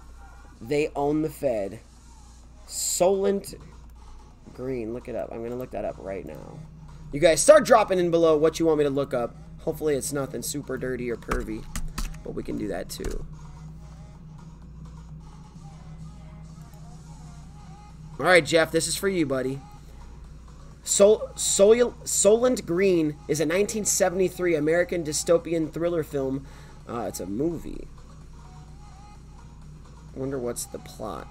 They own the Fed. Solent Green, look it up. I'm going to look that up right now. You guys start dropping in below what you want me to look up. Hopefully it's nothing super dirty or pervy, but we can do that too. Alright, Jeff, this is for you, buddy. Solent Green is a 1973 American dystopian thriller film. It's a movie. I wonder what's the plot.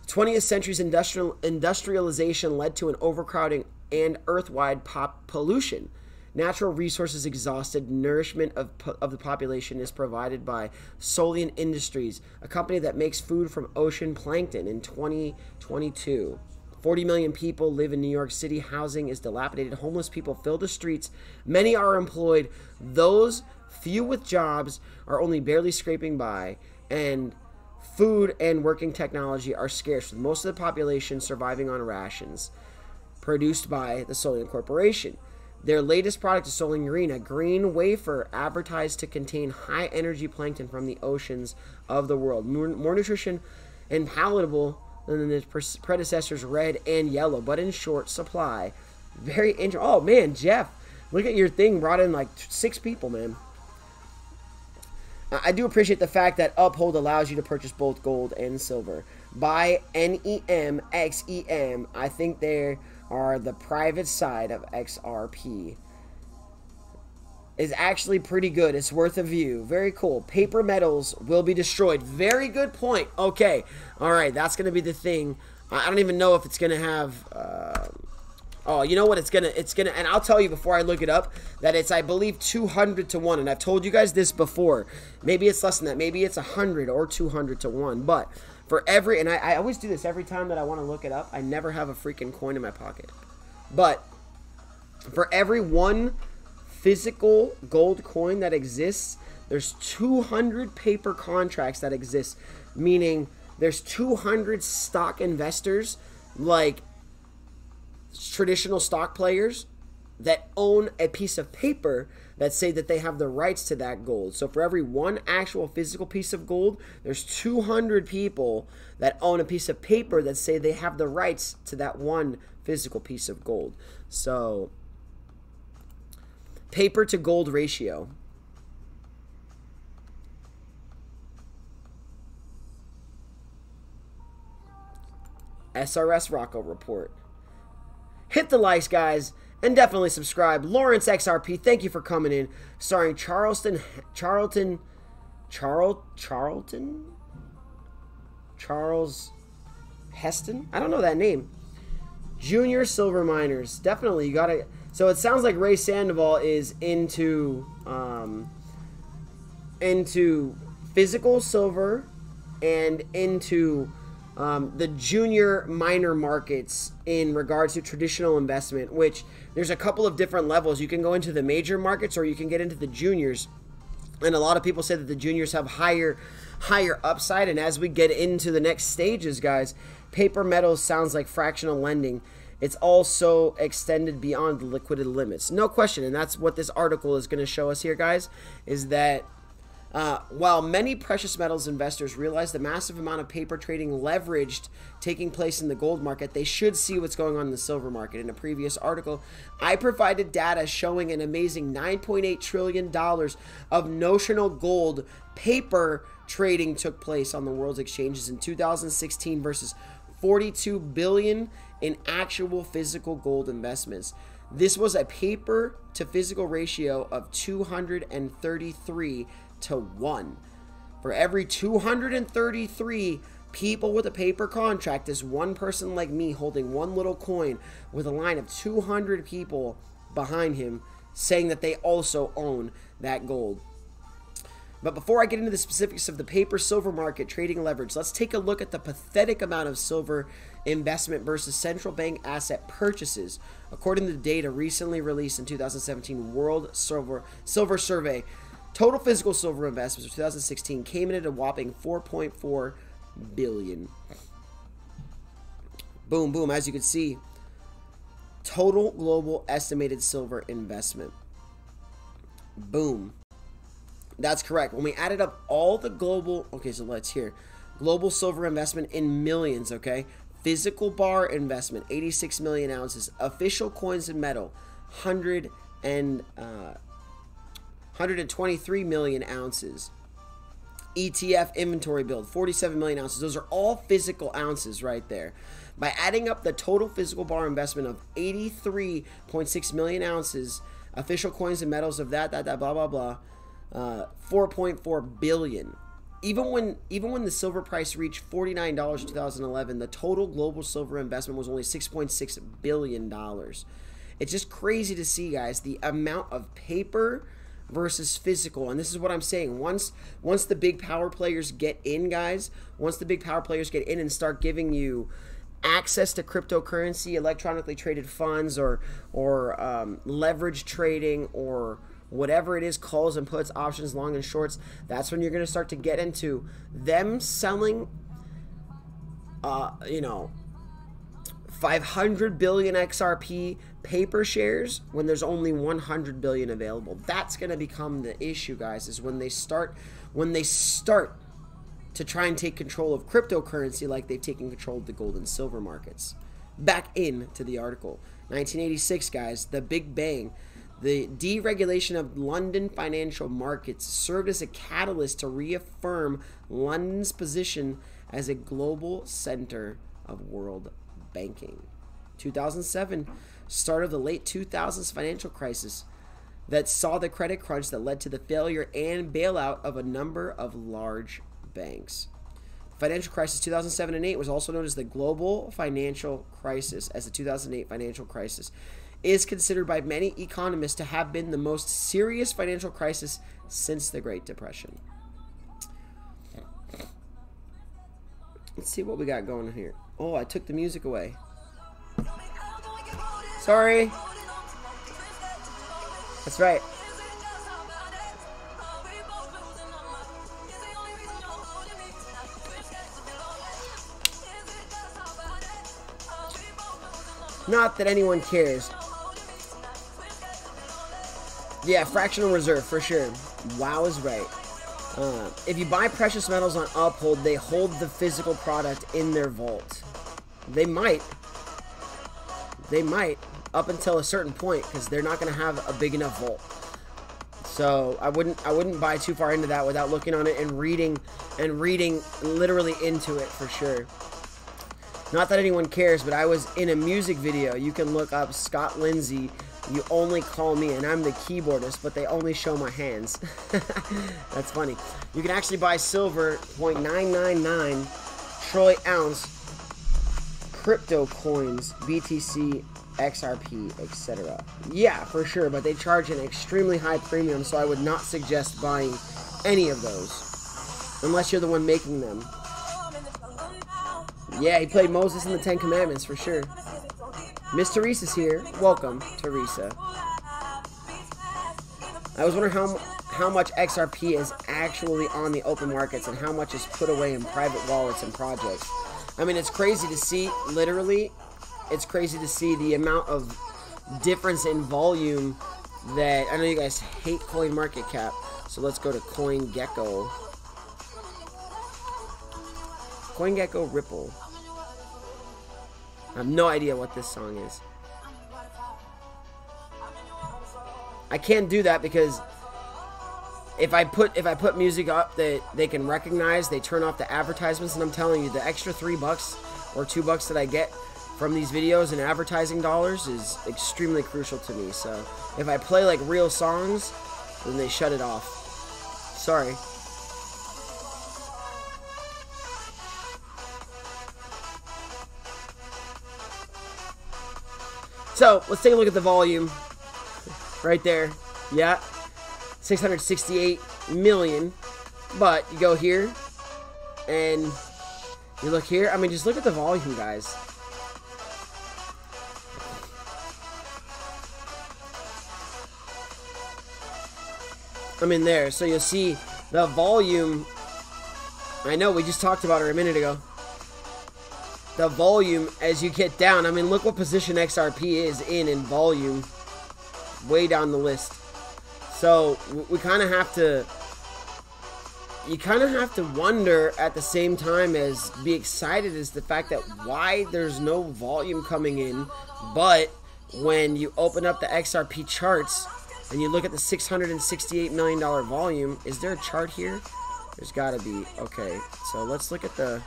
20th century's industrialization led to an overcrowding and earth-wide pollution. natural resources exhausted, nourishment of the population is provided by Solian Industries, a company that makes food from ocean plankton. In 2022, 40 million people live in New York City. Housing is dilapidated. Homeless people fill the streets. Many are employed. Those few with jobs are only barely scraping by, and food and working technology are scarce, with most of the population surviving on rations produced by the Solian Corporation. Their latest product is Solian Green, a green wafer advertised to contain high-energy plankton from the oceans of the world. More nutrition and palatable than its predecessors, red and yellow, but in short supply. Very interesting. Oh, man, Jeff, look at your thing. Brought in like 6 people, man. I do appreciate the fact that Uphold allows you to purchase both gold and silver. Buy NEM, XEM. I think they are the private side of XRP. Is actually pretty good. It's worth a view. Very cool. Paper metals will be destroyed. Very good point. Okay. All right. That's going to be the thing. I don't even know if it's going to have... oh, you know what? It's gonna, and I'll tell you before I look it up that it's, I believe, 200 to 1. And I've told you guys this before. Maybe it's less than that. Maybe it's 100 or 200 to 1. But for every, and I always do this every time that I want to look it up. I never have a freaking coin in my pocket. But for every one physical gold coin that exists, there's 200 paper contracts that exist, meaning there's 200 stock investors, like traditional stock players, that own a piece of paper that say that they have the rights to that gold. So for every one actual physical piece of gold, there's 200 people that own a piece of paper that say they have the rights to that one physical piece of gold. So paper to gold ratio. SRS Rocco report. Hit the likes, guys, and definitely subscribe. Lawrence XRP, thank you for coming in. Starring Charles Heston? I don't know that name. Junior silver miners. Definitely, you gotta... So it sounds like Ray Sandoval is into physical silver and into the junior miner markets in regards to traditional investment, which there's a couple of different levels. You can go into the major markets or you can get into the juniors. And a lot of people say that the juniors have higher upside. And as we get into the next stages, guys, paper metals sounds like fractional lending. It's also extended beyond the liquidity limits. No question. And that's what this article is going to show us here, guys, is that while many precious metals investors realize the massive amount of paper trading leveraged taking place in the gold market, they should see what's going on in the silver market. In a previous article, I provided data showing an amazing $9.8 trillion of notional gold paper trading took place on the world's exchanges in 2016 versus $42 billion in actual physical gold investments. This was a paper to physical ratio of 233 to 1. For every 233 people with a paper contract is one person like me holding one little coin with a line of 200 people behind him saying that they also own that gold. But before I get into the specifics of the paper silver market trading leverage, let's take a look at the pathetic amount of silver investment versus central bank asset purchases. According to the data recently released in 2017 World Silver Survey, total physical silver investments for 2016 came in at a whopping $4.4 billion. Boom, boom. As you can see, total global estimated silver investment. Boom. That's correct. When we added up all the global... Okay, so let's hear. Global silver investment in millions, okay? Physical bar investment, 86 million ounces. Official coins and metal, 123 million ounces. ETF inventory build, 47 million ounces. Those are all physical ounces right there. By adding up the total physical bar investment of 83.6 million ounces, official coins and metals of that, blah, blah, blah, 4.4 billion. Even when the silver price reached $49 in 2011, the total global silver investment was only $6.6 billion. It's just crazy to see, guys, the amount of paper versus physical. And this is what I'm saying. Once the big power players get in, guys, once the big power players get in and start giving you access to cryptocurrency, electronically traded funds, or leverage trading, or whatever it is, calls and puts, options, long and shorts, that's when you're going to start to get into them selling, you know, 500 billion XRP paper shares when there's only 100 billion available. That's going to become the issue, guys, is when they start to try and take control of cryptocurrency like they've taken control of the gold and silver markets. Back into the article. 1986, guys, the Big Bang. The deregulation of London financial markets served as a catalyst to reaffirm London's position as a global center of world banking. 2007, start of the late 2000s financial crisis that saw the credit crunch that led to the failure and bailout of a number of large banks. Financial crisis 2007 and 8 was also known as the global financial crisis, as the 2008 financial crisis is considered by many economists to have been the most serious financial crisis since the Great Depression. Let's see what we got going on here. Oh, I took the music away. Sorry. That's right. Not that anyone cares. Yeah, fractional reserve for sure. Wow is right. If you buy precious metals on Uphold, they hold the physical product in their vault. They might. They might, up until a certain point, because they're not going to have a big enough vault. So I wouldn't buy too far into that without looking on it and reading literally into it for sure. Not that anyone cares, but I was in a music video. You can look up Scott Lindsay, You Only Call Me, and I'm the keyboardist, but they only show my hands. That's funny. You can actually buy silver, 0.999 troy ounce crypto coins, BTC, XRP, etc. Yeah, for sure, but they charge an extremely high premium, so I would not suggest buying any of those unless you're the one making them. Yeah, he played Moses in the Ten Commandments for sure. Miss Teresa's here. Welcome, Teresa. I was wondering how much XRP is actually on the open markets and how much is put away in private wallets and projects. I mean, it's crazy to see, literally, it's crazy to see the amount of difference in volume that, I know you guys hate CoinMarketCap, so let's go to CoinGecko. CoinGecko Ripple. I have no idea what this song is. I can't do that because if I put music up that they can recognize, they turn off the advertisements, and I'm telling you, the extra $3 or $2 that I get from these videos and advertising dollars is extremely crucial to me. So if I play like real songs, then they shut it off. Sorry. So let's take a look at the volume right there. Yeah, 668 million. But you go here and you look here. I mean, just look at the volume, guys. I mean, there. So you'll see the volume. I know we just talked about it a minute ago. The volume as you get down. I mean, look what position XRP is in volume. Way down the list. So we kind of have to. You kind of have to wonder at the same time as be excited is the fact that why there's no volume coming in, but when you open up the XRP charts and you look at the $668 million volume, is there a chart here? There's got to be. Okay, so let's look at the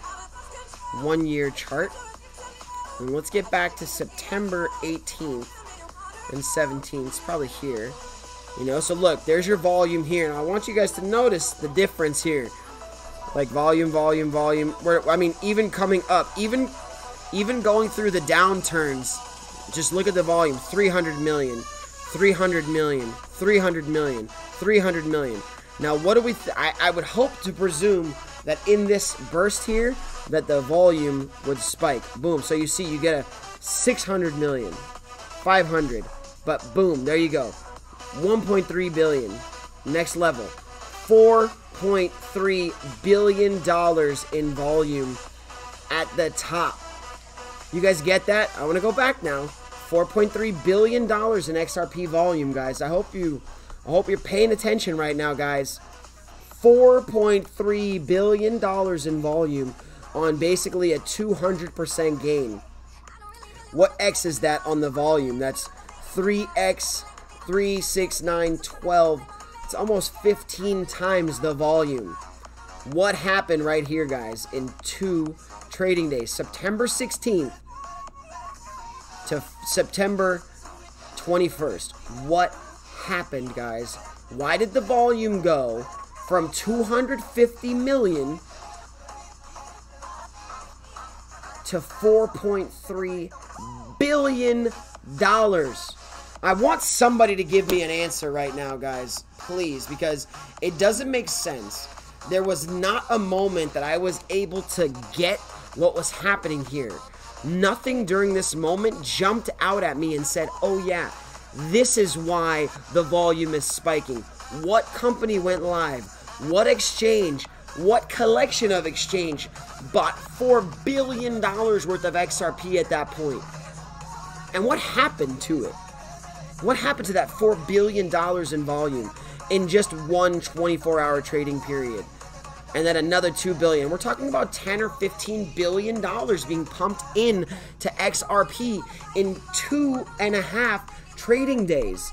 1 year chart. And let's get back to September 18th and 17th. It's probably here. You know, so look, there's your volume here. And I want you guys to notice the difference here. Like volume, volume, volume. Where, I mean, even coming up, even going through the downturns, Just look at the volume. 300 million, 300 million, 300 million, 300 million. Now, what do we... I would hope to presume that in this burst here, that the volume would spike. Boom. So you see, you get a 600 million, 500. But boom, there you go. 1.3 billion. Next level. $4.3 billion in volume at the top. You guys get that? I want to go back now. $4.3 billion in XRP volume, guys. I hope you're paying attention right now, guys. $4.3 billion in volume on basically a 200% gain. What X is that on the volume? That's 3X, 3, 6, 9, 12. It's almost 15 times the volume. What happened right here, guys, in 2 trading days? September 16th to September 21st. What happened, guys? Why did the volume go from 250 million to $4.3 billion? I want somebody to give me an answer right now, guys, please, because it doesn't make sense. There was not a moment that I was able to get what was happening here. Nothing during this moment jumped out at me and said, oh yeah, this is why the volume is spiking. What company went live? What exchange? What collection of exchange bought $4 billion worth of XRP at that point? And what happened to it? What happened to that $4 billion in volume in just one 24-hour trading period? And then another $2 billion. We're talking about $10 or $15 billion being pumped in to XRP in 2.5 trading days.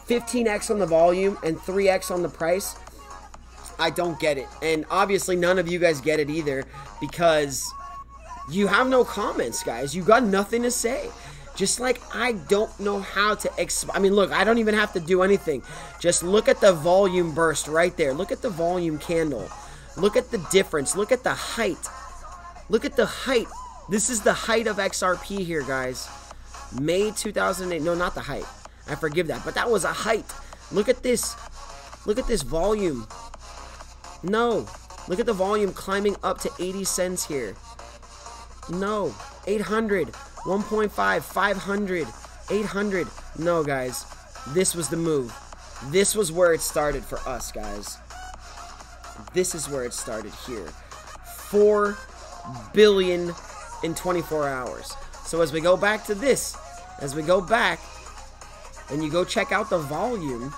15x on the volume and 3x on the price. I don't get it. And obviously none of you guys get it either, because you have no comments, guys. You got nothing to say. Just like I don't know how to I mean, look, I don't even have to do anything. Just look at the volume burst right there. Look at the volume candle. Look at the difference. Look at the height. Look at the height. This is the height of XRP here, guys. May 2008. No, not the height. I forgive that. But that was a height. Look at this. Look at this volume. No. Look at the volume climbing up to 80 cents here. No. 800. 1.5, 500, 800. No, guys. This was the move. This was where it started for us, guys. This is where it started here. 4 billion in 24 hours. So as we go back to this, as we go back, and you go check out the volume,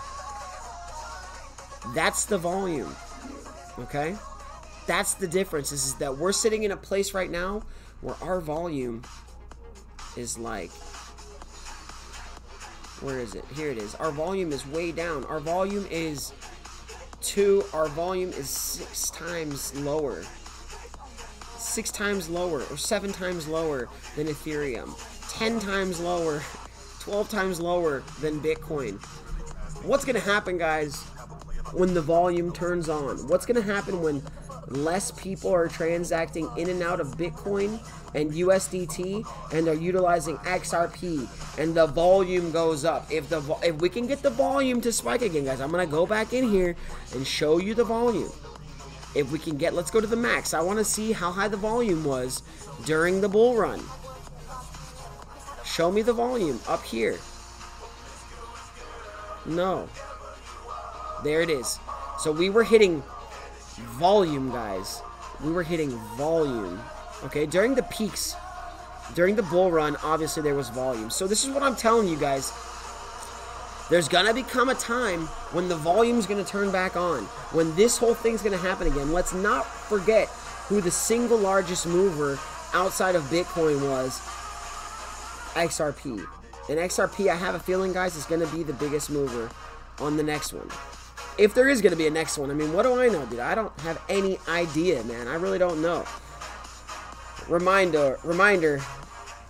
that's the volume. Okay? That's the difference. Is that we're sitting in a place right now where our volume is like, where is it? Here it is. Our volume is way down. Our volume is 6 times lower. 6 times lower, or 7 times lower than Ethereum. 10 times lower, 12 times lower than Bitcoin. What's gonna happen, guys, when the volume turns on? What's gonna happen when less people are transacting in and out of Bitcoin and USDT and they're utilizing XRP and the volume goes up? If we can get the volume to spike again, guys, I'm gonna go back in here and show you the volume. If we can get, let's go to the max. I want to see how high the volume was during the bull run. Show me the volume up here. No. There it is. So we were hitting volume, guys. We were hitting volume. Okay, during the peaks, during the bull run, obviously there was volume. So this is what I'm telling you, guys. There's gonna become a time when the volume's gonna turn back on, when this whole thing's gonna happen again. Let's not forget who the single largest mover outside of Bitcoin was. XRP. And XRP, I have a feeling, guys, is gonna be the biggest mover on the next one. If there is going to be a next one. I mean, what do I know, dude? I don't have any idea, man. I really don't know. Reminder,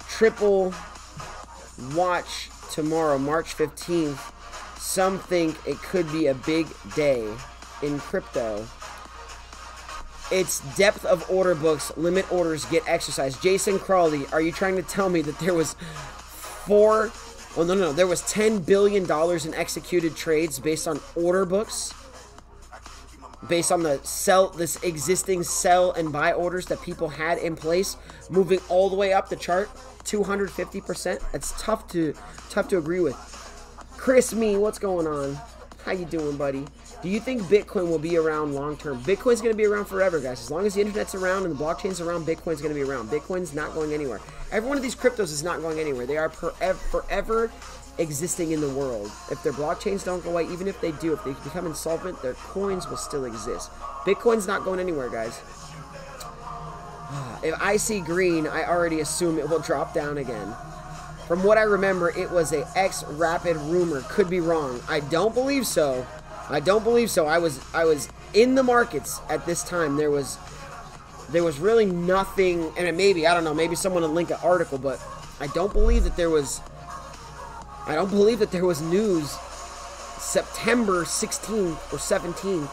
triple watch tomorrow, March 15th. Some think it could be a big day in crypto. It's depth of order books. Limit orders get exercised. Jason Crawley, are you trying to tell me that there was there was $10 billion in executed trades based on order books? Based on this existing sell and buy orders that people had in place, moving all the way up the chart, 250%. That's tough to agree with. Chris what's going on? How you doing, buddy? Do you think Bitcoin will be around long term? Bitcoin's going to be around forever, guys. As long as the internet's around and the blockchain's around, Bitcoin's going to be around. Bitcoin's not going anywhere. Every one of these cryptos is not going anywhere. They are forever existing in the world. If their blockchains don't go away, even if they do, if they become insolvent, their coins will still exist. Bitcoin's not going anywhere, guys. If I see green, I already assume it will drop down again. From what I remember, it was a XRPWRENCHGANG rumor. Could be wrong. I don't believe so. I don't believe so. I was in the markets at this time. There was really nothing, and maybe, I don't know, maybe someone will link an article, but I don't believe that there was news September 16th or 17th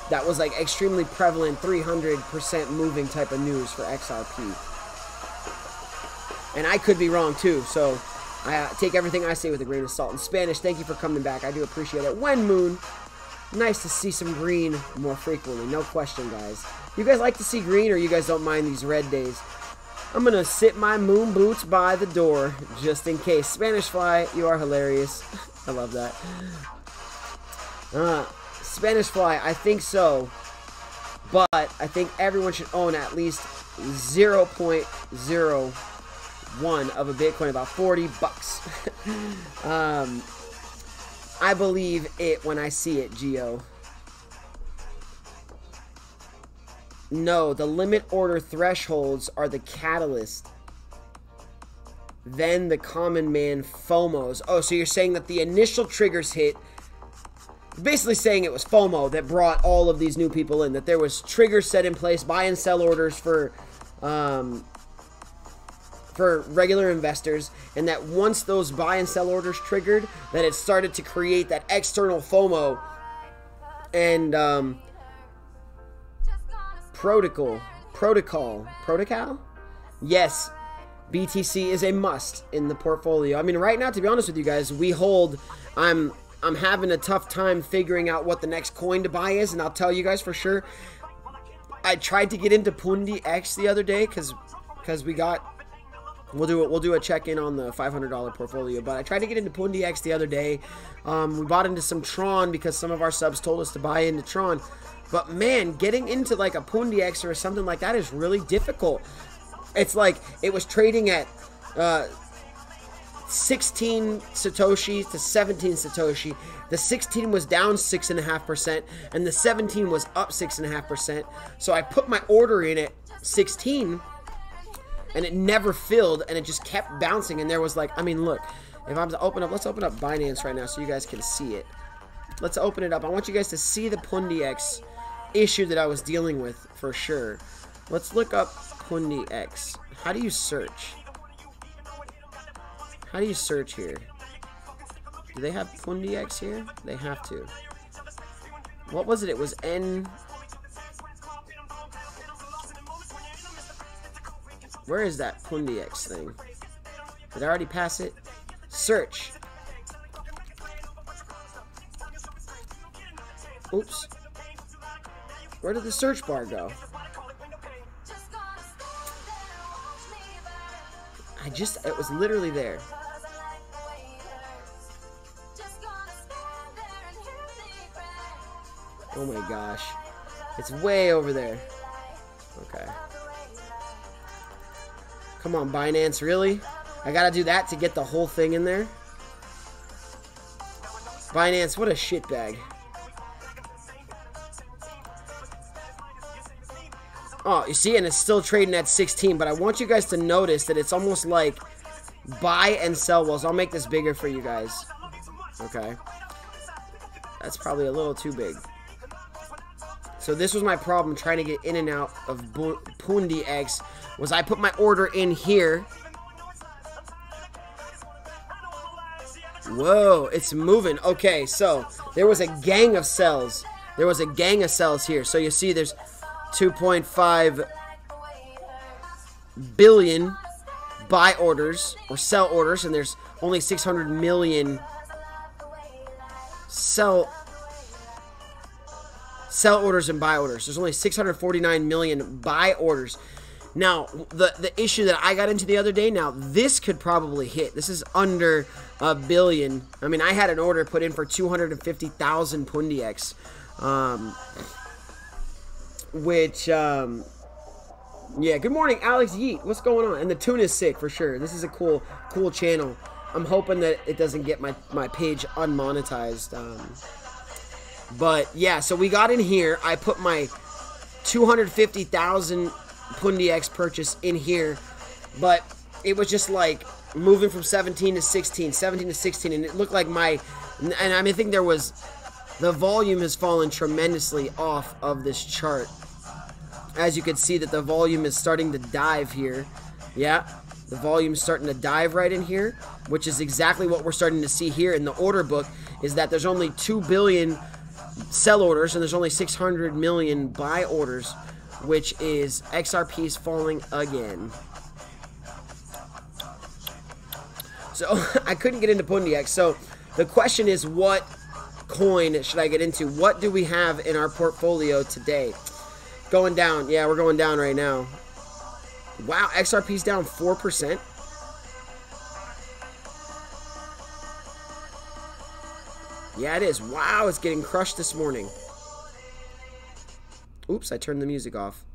that was like extremely prevalent, 300% moving type of news for XRP. And I could be wrong too, so I take everything I say with a grain of salt. In Spanish, thank you for coming back. I do appreciate it. When Moon, nice to see some green more frequently. No question, guys. You guys like to see green, or you guys don't mind these red days? I'm going to sit my moon boots by the door, just in case. Spanish Fly, you are hilarious. I love that. Spanish Fly, I think so. But I think everyone should own at least 0.01 of a Bitcoin, about 40 bucks. I believe it when I see it, Geo. No, the limit order thresholds are the catalyst. Then the common man FOMOs. Oh, so you're saying that the initial triggers hit. Basically saying it was FOMO that brought all of these new people in. That there was triggers set in place, buy and sell orders for regular investors, and that once those buy and sell orders triggered, that it started to create that external FOMO and protocol. Yes, BTC is a must in the portfolio. I mean, right now, to be honest with you guys, we hold. I'm having a tough time figuring out what the next coin to buy is, and I'll tell you guys for sure. I tried to get into Pundi X the other day because we got. We'll do a check-in on the $500 portfolio, but I tried to get into Pundi X the other day. We bought into some Tron because some of our subs told us to buy into Tron. But man, getting into like a Pundi X or something like that is really difficult. It's like it was trading at 16 Satoshi to 17 Satoshi. The 16 was down 6.5%, and the 17 was up 6.5%. So I put my order in at 16. And it never filled, and it just kept bouncing. And there was like, I mean, look, if I'm to open up, let's open up Binance right now so you guys can see it. Let's open it up. I want you guys to see the Pundi X issue that I was dealing with for sure. Let's look up Pundi X. How do you search? How do you search here? Do they have Pundi X here? They have to. What was it? It was N. Where is that Pundi X thing? Did I already pass it? Search. Oops. Where did the search bar go? It was literally there. Oh my gosh. It's way over there. Okay. Come on, Binance, really? I gotta do that to get the whole thing in there? Binance, what a shitbag. Oh, you see, and it's still trading at 16, but I want you guys to notice that it's almost like buy and sell wells. I'll make this bigger for you guys. Okay. That's probably a little too big. So this was my problem trying to get in and out of Pundi X, was I put my order in here. Whoa, it's moving. Okay, so there was a gang of sells. There was a gang of sells here. So you see there's 2.5 billion buy orders or sell orders, and there's only 600 million sell orders and buy orders. There's only 649 million buy orders. Now, the issue that I got into the other day, now this could probably hit. This is under a billion. I mean, I had an order put in for 250,000 Pundi X, which, yeah, good morning, Alex Yeet. What's going on? And the tune is sick for sure. This is a cool channel. I'm hoping that it doesn't get my page unmonetized. But yeah, so we got in here. I put my 250,000 Pundi X purchase in here, but it was just like moving from 17 to 16, 17 to 16, and it looked like my, and I mean, I think the volume has fallen tremendously off of this chart. As you can see that the volume is starting to dive here. Yeah, the volume is starting to dive right in here, which is exactly what we're starting to see here in the order book, is that there's only 2 billion sell orders and there's only 600 million buy orders, which is XRP is falling again. So I couldn't get into Pundi X. So the question is, what coin should I get into? What do we have in our portfolio today? Going down. Yeah, we're going down right now. Wow, XRP's down 4%. Yeah, it is. Wow, it's getting crushed this morning. Oops, I turned the music off.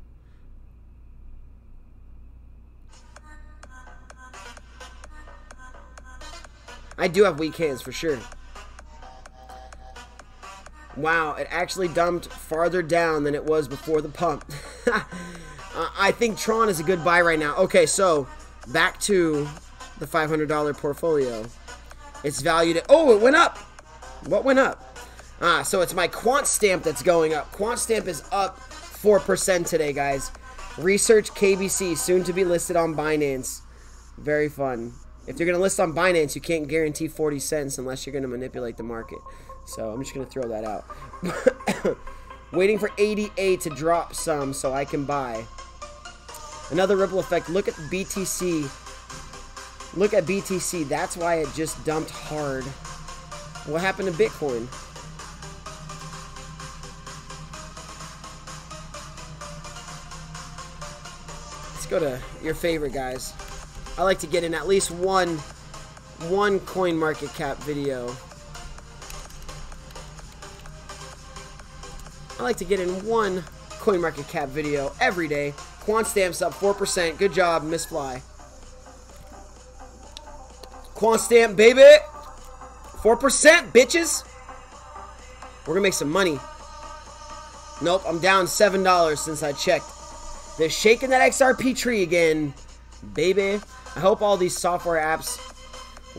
I do have weak hands for sure. Wow, it actually dumped farther down than it was before the pump. I think Tron is a good buy right now. Okay, so back to the $500 portfolio. It's valued at... Oh, it went up! What went up? So it's my Quant Stamp that's going up. Quant Stamp is up 4% today, guys. Research KBC, soon to be listed on Binance. Very fun. If you're going to list on Binance, you can't guarantee 40 cents unless you're going to manipulate the market. So I'm just going to throw that out. Waiting for ADA to drop some so I can buy. Another ripple effect. Look at BTC. Look at BTC. That's why it just dumped hard. What happened to Bitcoin? Let's go to your favorite, guys. I like to get in at least one coin market cap video. I like to get in one coin market cap video every day. Quant Stamp's up 4%. Good job, Miss Fly. Quant Stamp, baby. 4%, bitches. We're gonna make some money. Nope, I'm down $7 since I checked. They're shaking that XRP tree again, baby. I hope all these software apps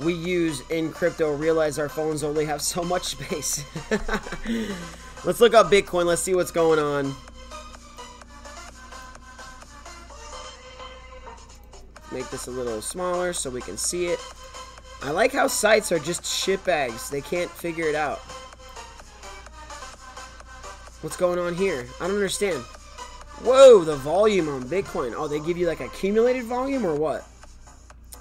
we use in crypto realize our phones only have so much space. Let's look up Bitcoin. Let's see what's going on. Make this a little smaller so we can see it. I like how sites are just shitbags. They can't figure it out. What's going on here? I don't understand. Whoa, the volume on Bitcoin. Oh, they give you like accumulated volume or what?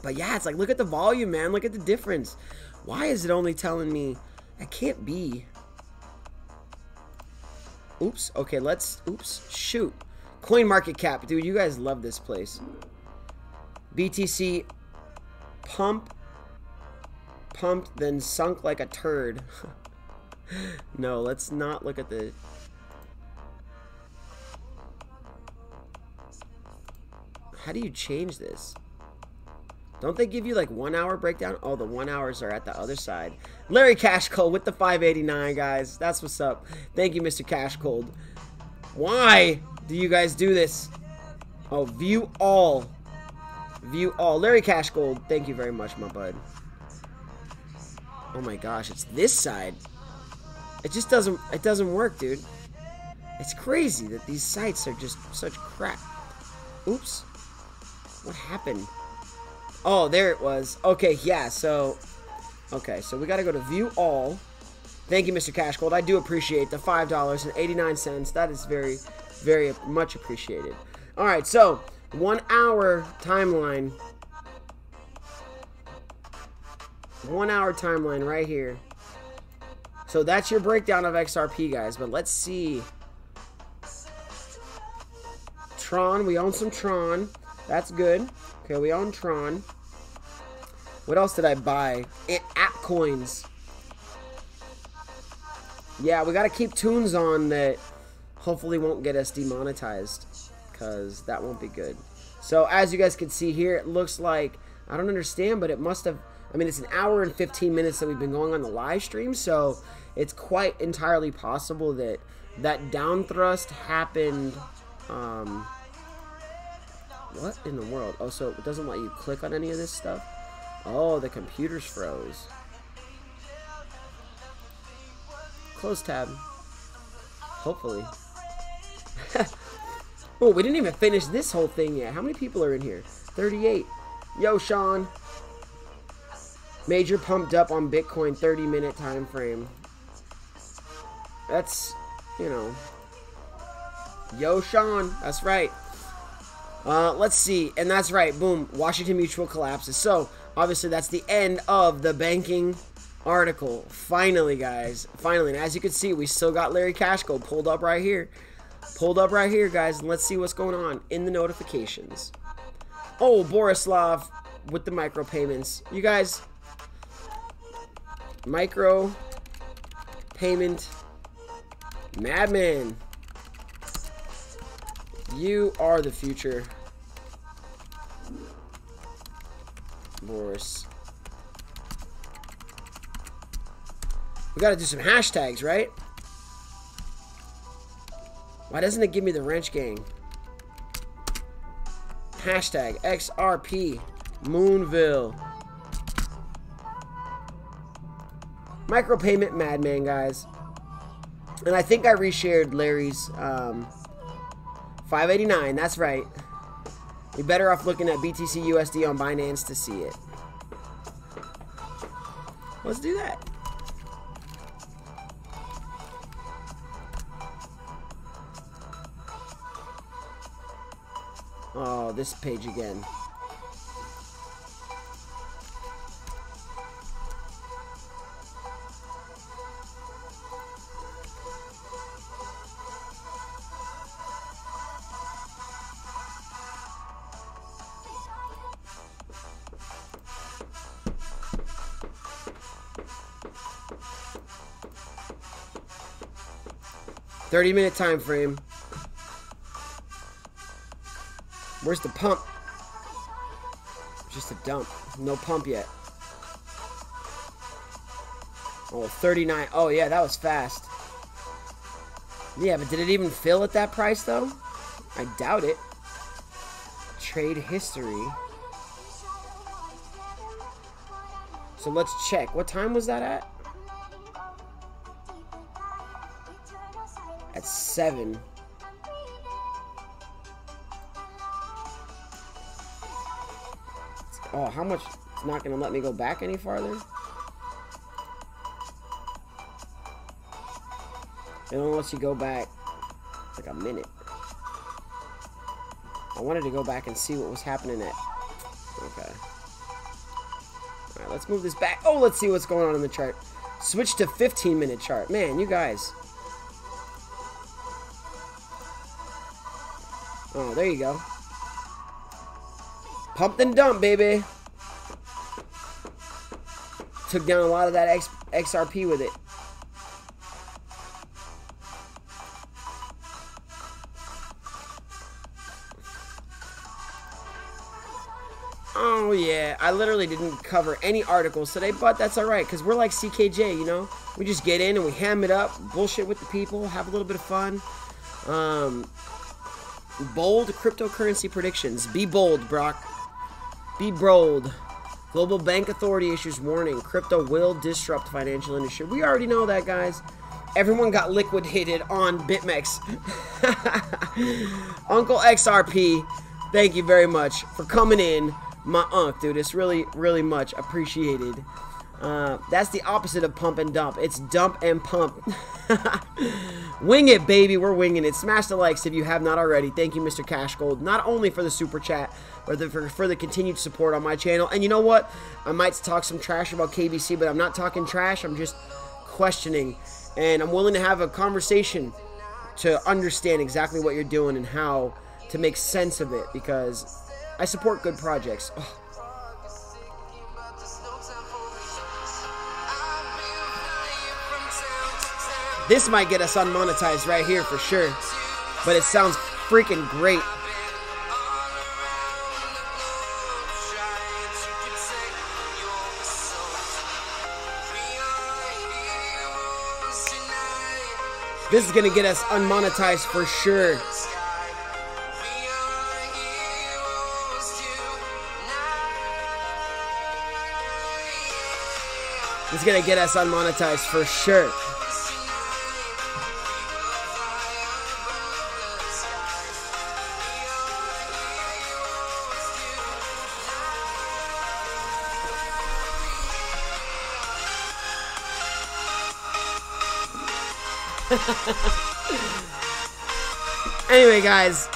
But yeah, it's like, look at the volume, man. Look at the difference. Why is it only telling me? That can't be. Oops. Okay, oops. Shoot. Coin market cap. Dude, you guys love this place. BTC pumped, then sunk like a turd. No, let's not look at the... How do you change this? Don't they give you like 1 hour breakdown? Oh, the 1 hours are at the other side. Larry Cash Cold with the 589, guys. That's what's up. Thank you, Mr. Cash Cold. Why do you guys do this? Oh, view all. View all. Larry Cash Gold, thank you very much, my bud. Oh my gosh, it's this side. It just doesn't work, dude. It's crazy that these sites are just such crap. Oops. What happened? Oh, there it was. Okay, yeah, so... Okay, so we gotta go to view all. Thank you, Mr. Cash Gold. I do appreciate the $5.89. That is very, very much appreciated. All right, so 1 hour timeline. 1 hour timeline right here. So that's your breakdown of XRP, guys. But let's see. Tron, we own some Tron. That's good. Okay, we own Tron. What else did I buy? App coins. Yeah, we got to keep tunes on that hopefully won't get us demonetized, because that won't be good. So as you guys can see here, it looks like, I don't understand, but it must have, I mean, it's an hour and 15 minutes that we've been going on the live stream, so it's quite entirely possible that that down thrust happened. What in the world? Oh, so it doesn't let you click on any of this stuff? Oh, the computer's froze. Close tab. Hopefully. Oh, we didn't even finish this whole thing yet. How many people are in here? 38. Yo, Sean. Major pumped up on Bitcoin 30-minute time frame. That's, you know. Yo, Sean. That's right. Let's see. And that's right. Boom. Washington Mutual collapses. So, obviously, that's the end of the banking article. Finally, guys. Finally. And as you can see, we still got Larry Cashco pulled up right here. Pulled up right here, guys. And let's see what's going on in the notifications. Oh, Borislav with the micropayments. You guys, micro payment madman. You are the future, Boris. We gotta do some hashtags, right? Why doesn't it give me the Wrench Gang? Hashtag XRP Moonville. Micropayment madman, guys. And I think I reshared Larry's 589. That's right. You're better off looking at BTC USD on Binance to see it. Let's do that. Oh, this page again. $30-minute time frame. Where's the pump? Just a dump. No pump yet. Oh, 39. Oh, yeah, that was fast. Yeah, but did it even fill at that price, though? I doubt it. Trade history. So let's check. What time was that at? At 7. Oh, how much? It's not going to let me go back any farther? It only lets you go back like a minute. I wanted to go back and see what was happening at... Okay. Alright, let's move this back. Oh, let's see what's going on in the chart. Switch to 15-minute chart. Man, you guys. Oh, there you go. Pumped and dumped, baby. Took down a lot of that XRP with it. Oh, yeah. I literally didn't cover any articles today, but that's alright, because we're like CKJ, you know? We just get in and we ham it up, bullshit with the people, have a little bit of fun. Bold cryptocurrency predictions. Be bold, Brock. Be bold. Global Bank Authority issues warning. Crypto will disrupt financial industry. We already know that, guys. Everyone got liquidated on BitMEX. Uncle XRP, thank you very much for coming in. My dude, it's really, really much appreciated. That's the opposite of pump and dump. It's dump and pump. Wing it, baby. We're winging it. Smash the likes if you have not already. Thank you, Mr. Cash Gold, not only for the super chat, but for the continued support on my channel. And you know what? I might talk some trash about KBC, but I'm not talking trash. I'm just questioning. And I'm willing to have a conversation to understand exactly what you're doing and how to make sense of it, because I support good projects. Oh. This might get us unmonetized right here for sure, but it sounds freaking great. This is gonna get us unmonetized for sure. This is gonna get us unmonetized for sure. Anyway, guys,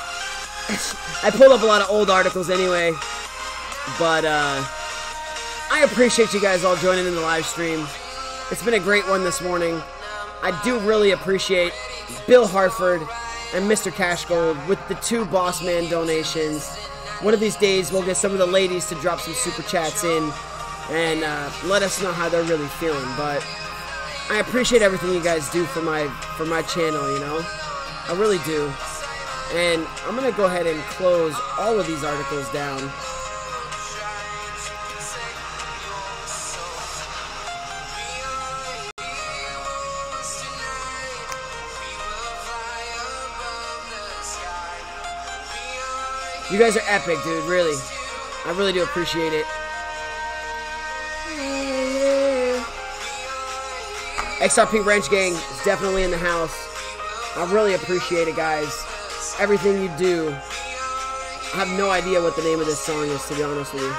I pulled up a lot of old articles anyway, but I appreciate you guys all joining in the live stream. It's been a great one this morning. I do really appreciate Bill Hartford and Mr. Cash Gold with the 2 Boss Man donations. One of these days, we'll get some of the ladies to drop some super chats in and let us know how they're really feeling. But I appreciate everything you guys do for my channel, you know? I really do. And I'm going to go ahead and close all of these articles down. You guys are epic, dude, really. I really do appreciate it. XRP Wrench Gang is definitely in the house. I really appreciate it, guys. Everything you do. I have no idea what the name of this song is, to be honest with you.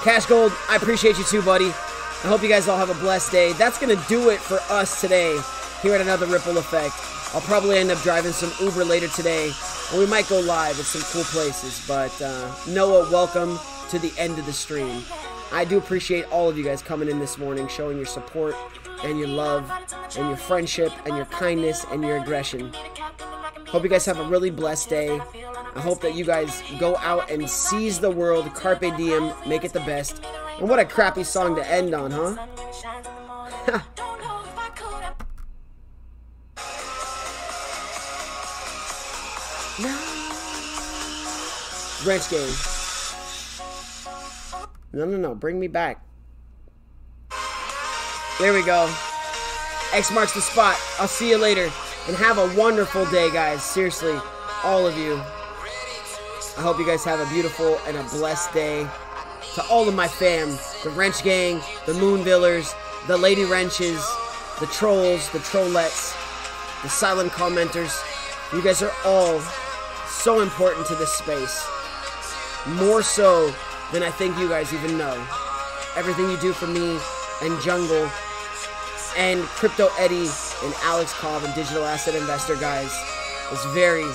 Cash Gold, I appreciate you too, buddy. I hope you guys all have a blessed day. That's going to do it for us today here at Another Ripple Effect. I'll probably end up driving some Uber later today, and we might go live at some cool places. But Noah, welcome to the end of the stream. I do appreciate all of you guys coming in this morning, showing your support and your love and your friendship and your kindness and your aggression. Hope you guys have a really blessed day. I hope that you guys go out and seize the world, carpe diem, make it the best. And what a crappy song to end on, huh? Wrench Gang. No, bring me back. There we go. X marks the spot. I'll see you later. And have a wonderful day, guys. Seriously, all of you. I hope you guys have a beautiful and a blessed day. To all of my fam, the Wrench Gang, the Moonvillers, the Lady Wrenches, the Trolls, the Trollettes, the silent commenters. You guys are all so important to this space. More so than I think you guys even know. Everything you do for me and Jungle and Crypto Eddie and Alex Cobb and Digital Asset Investor, guys, is very,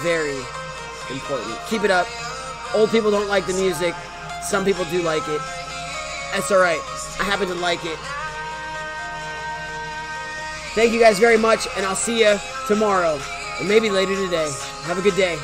very important. Keep it up. Old people don't like the music. Some people do like it. That's alright. I happen to like it. Thank you guys very much, and I'll see you tomorrow. Or maybe later today. Have a good day.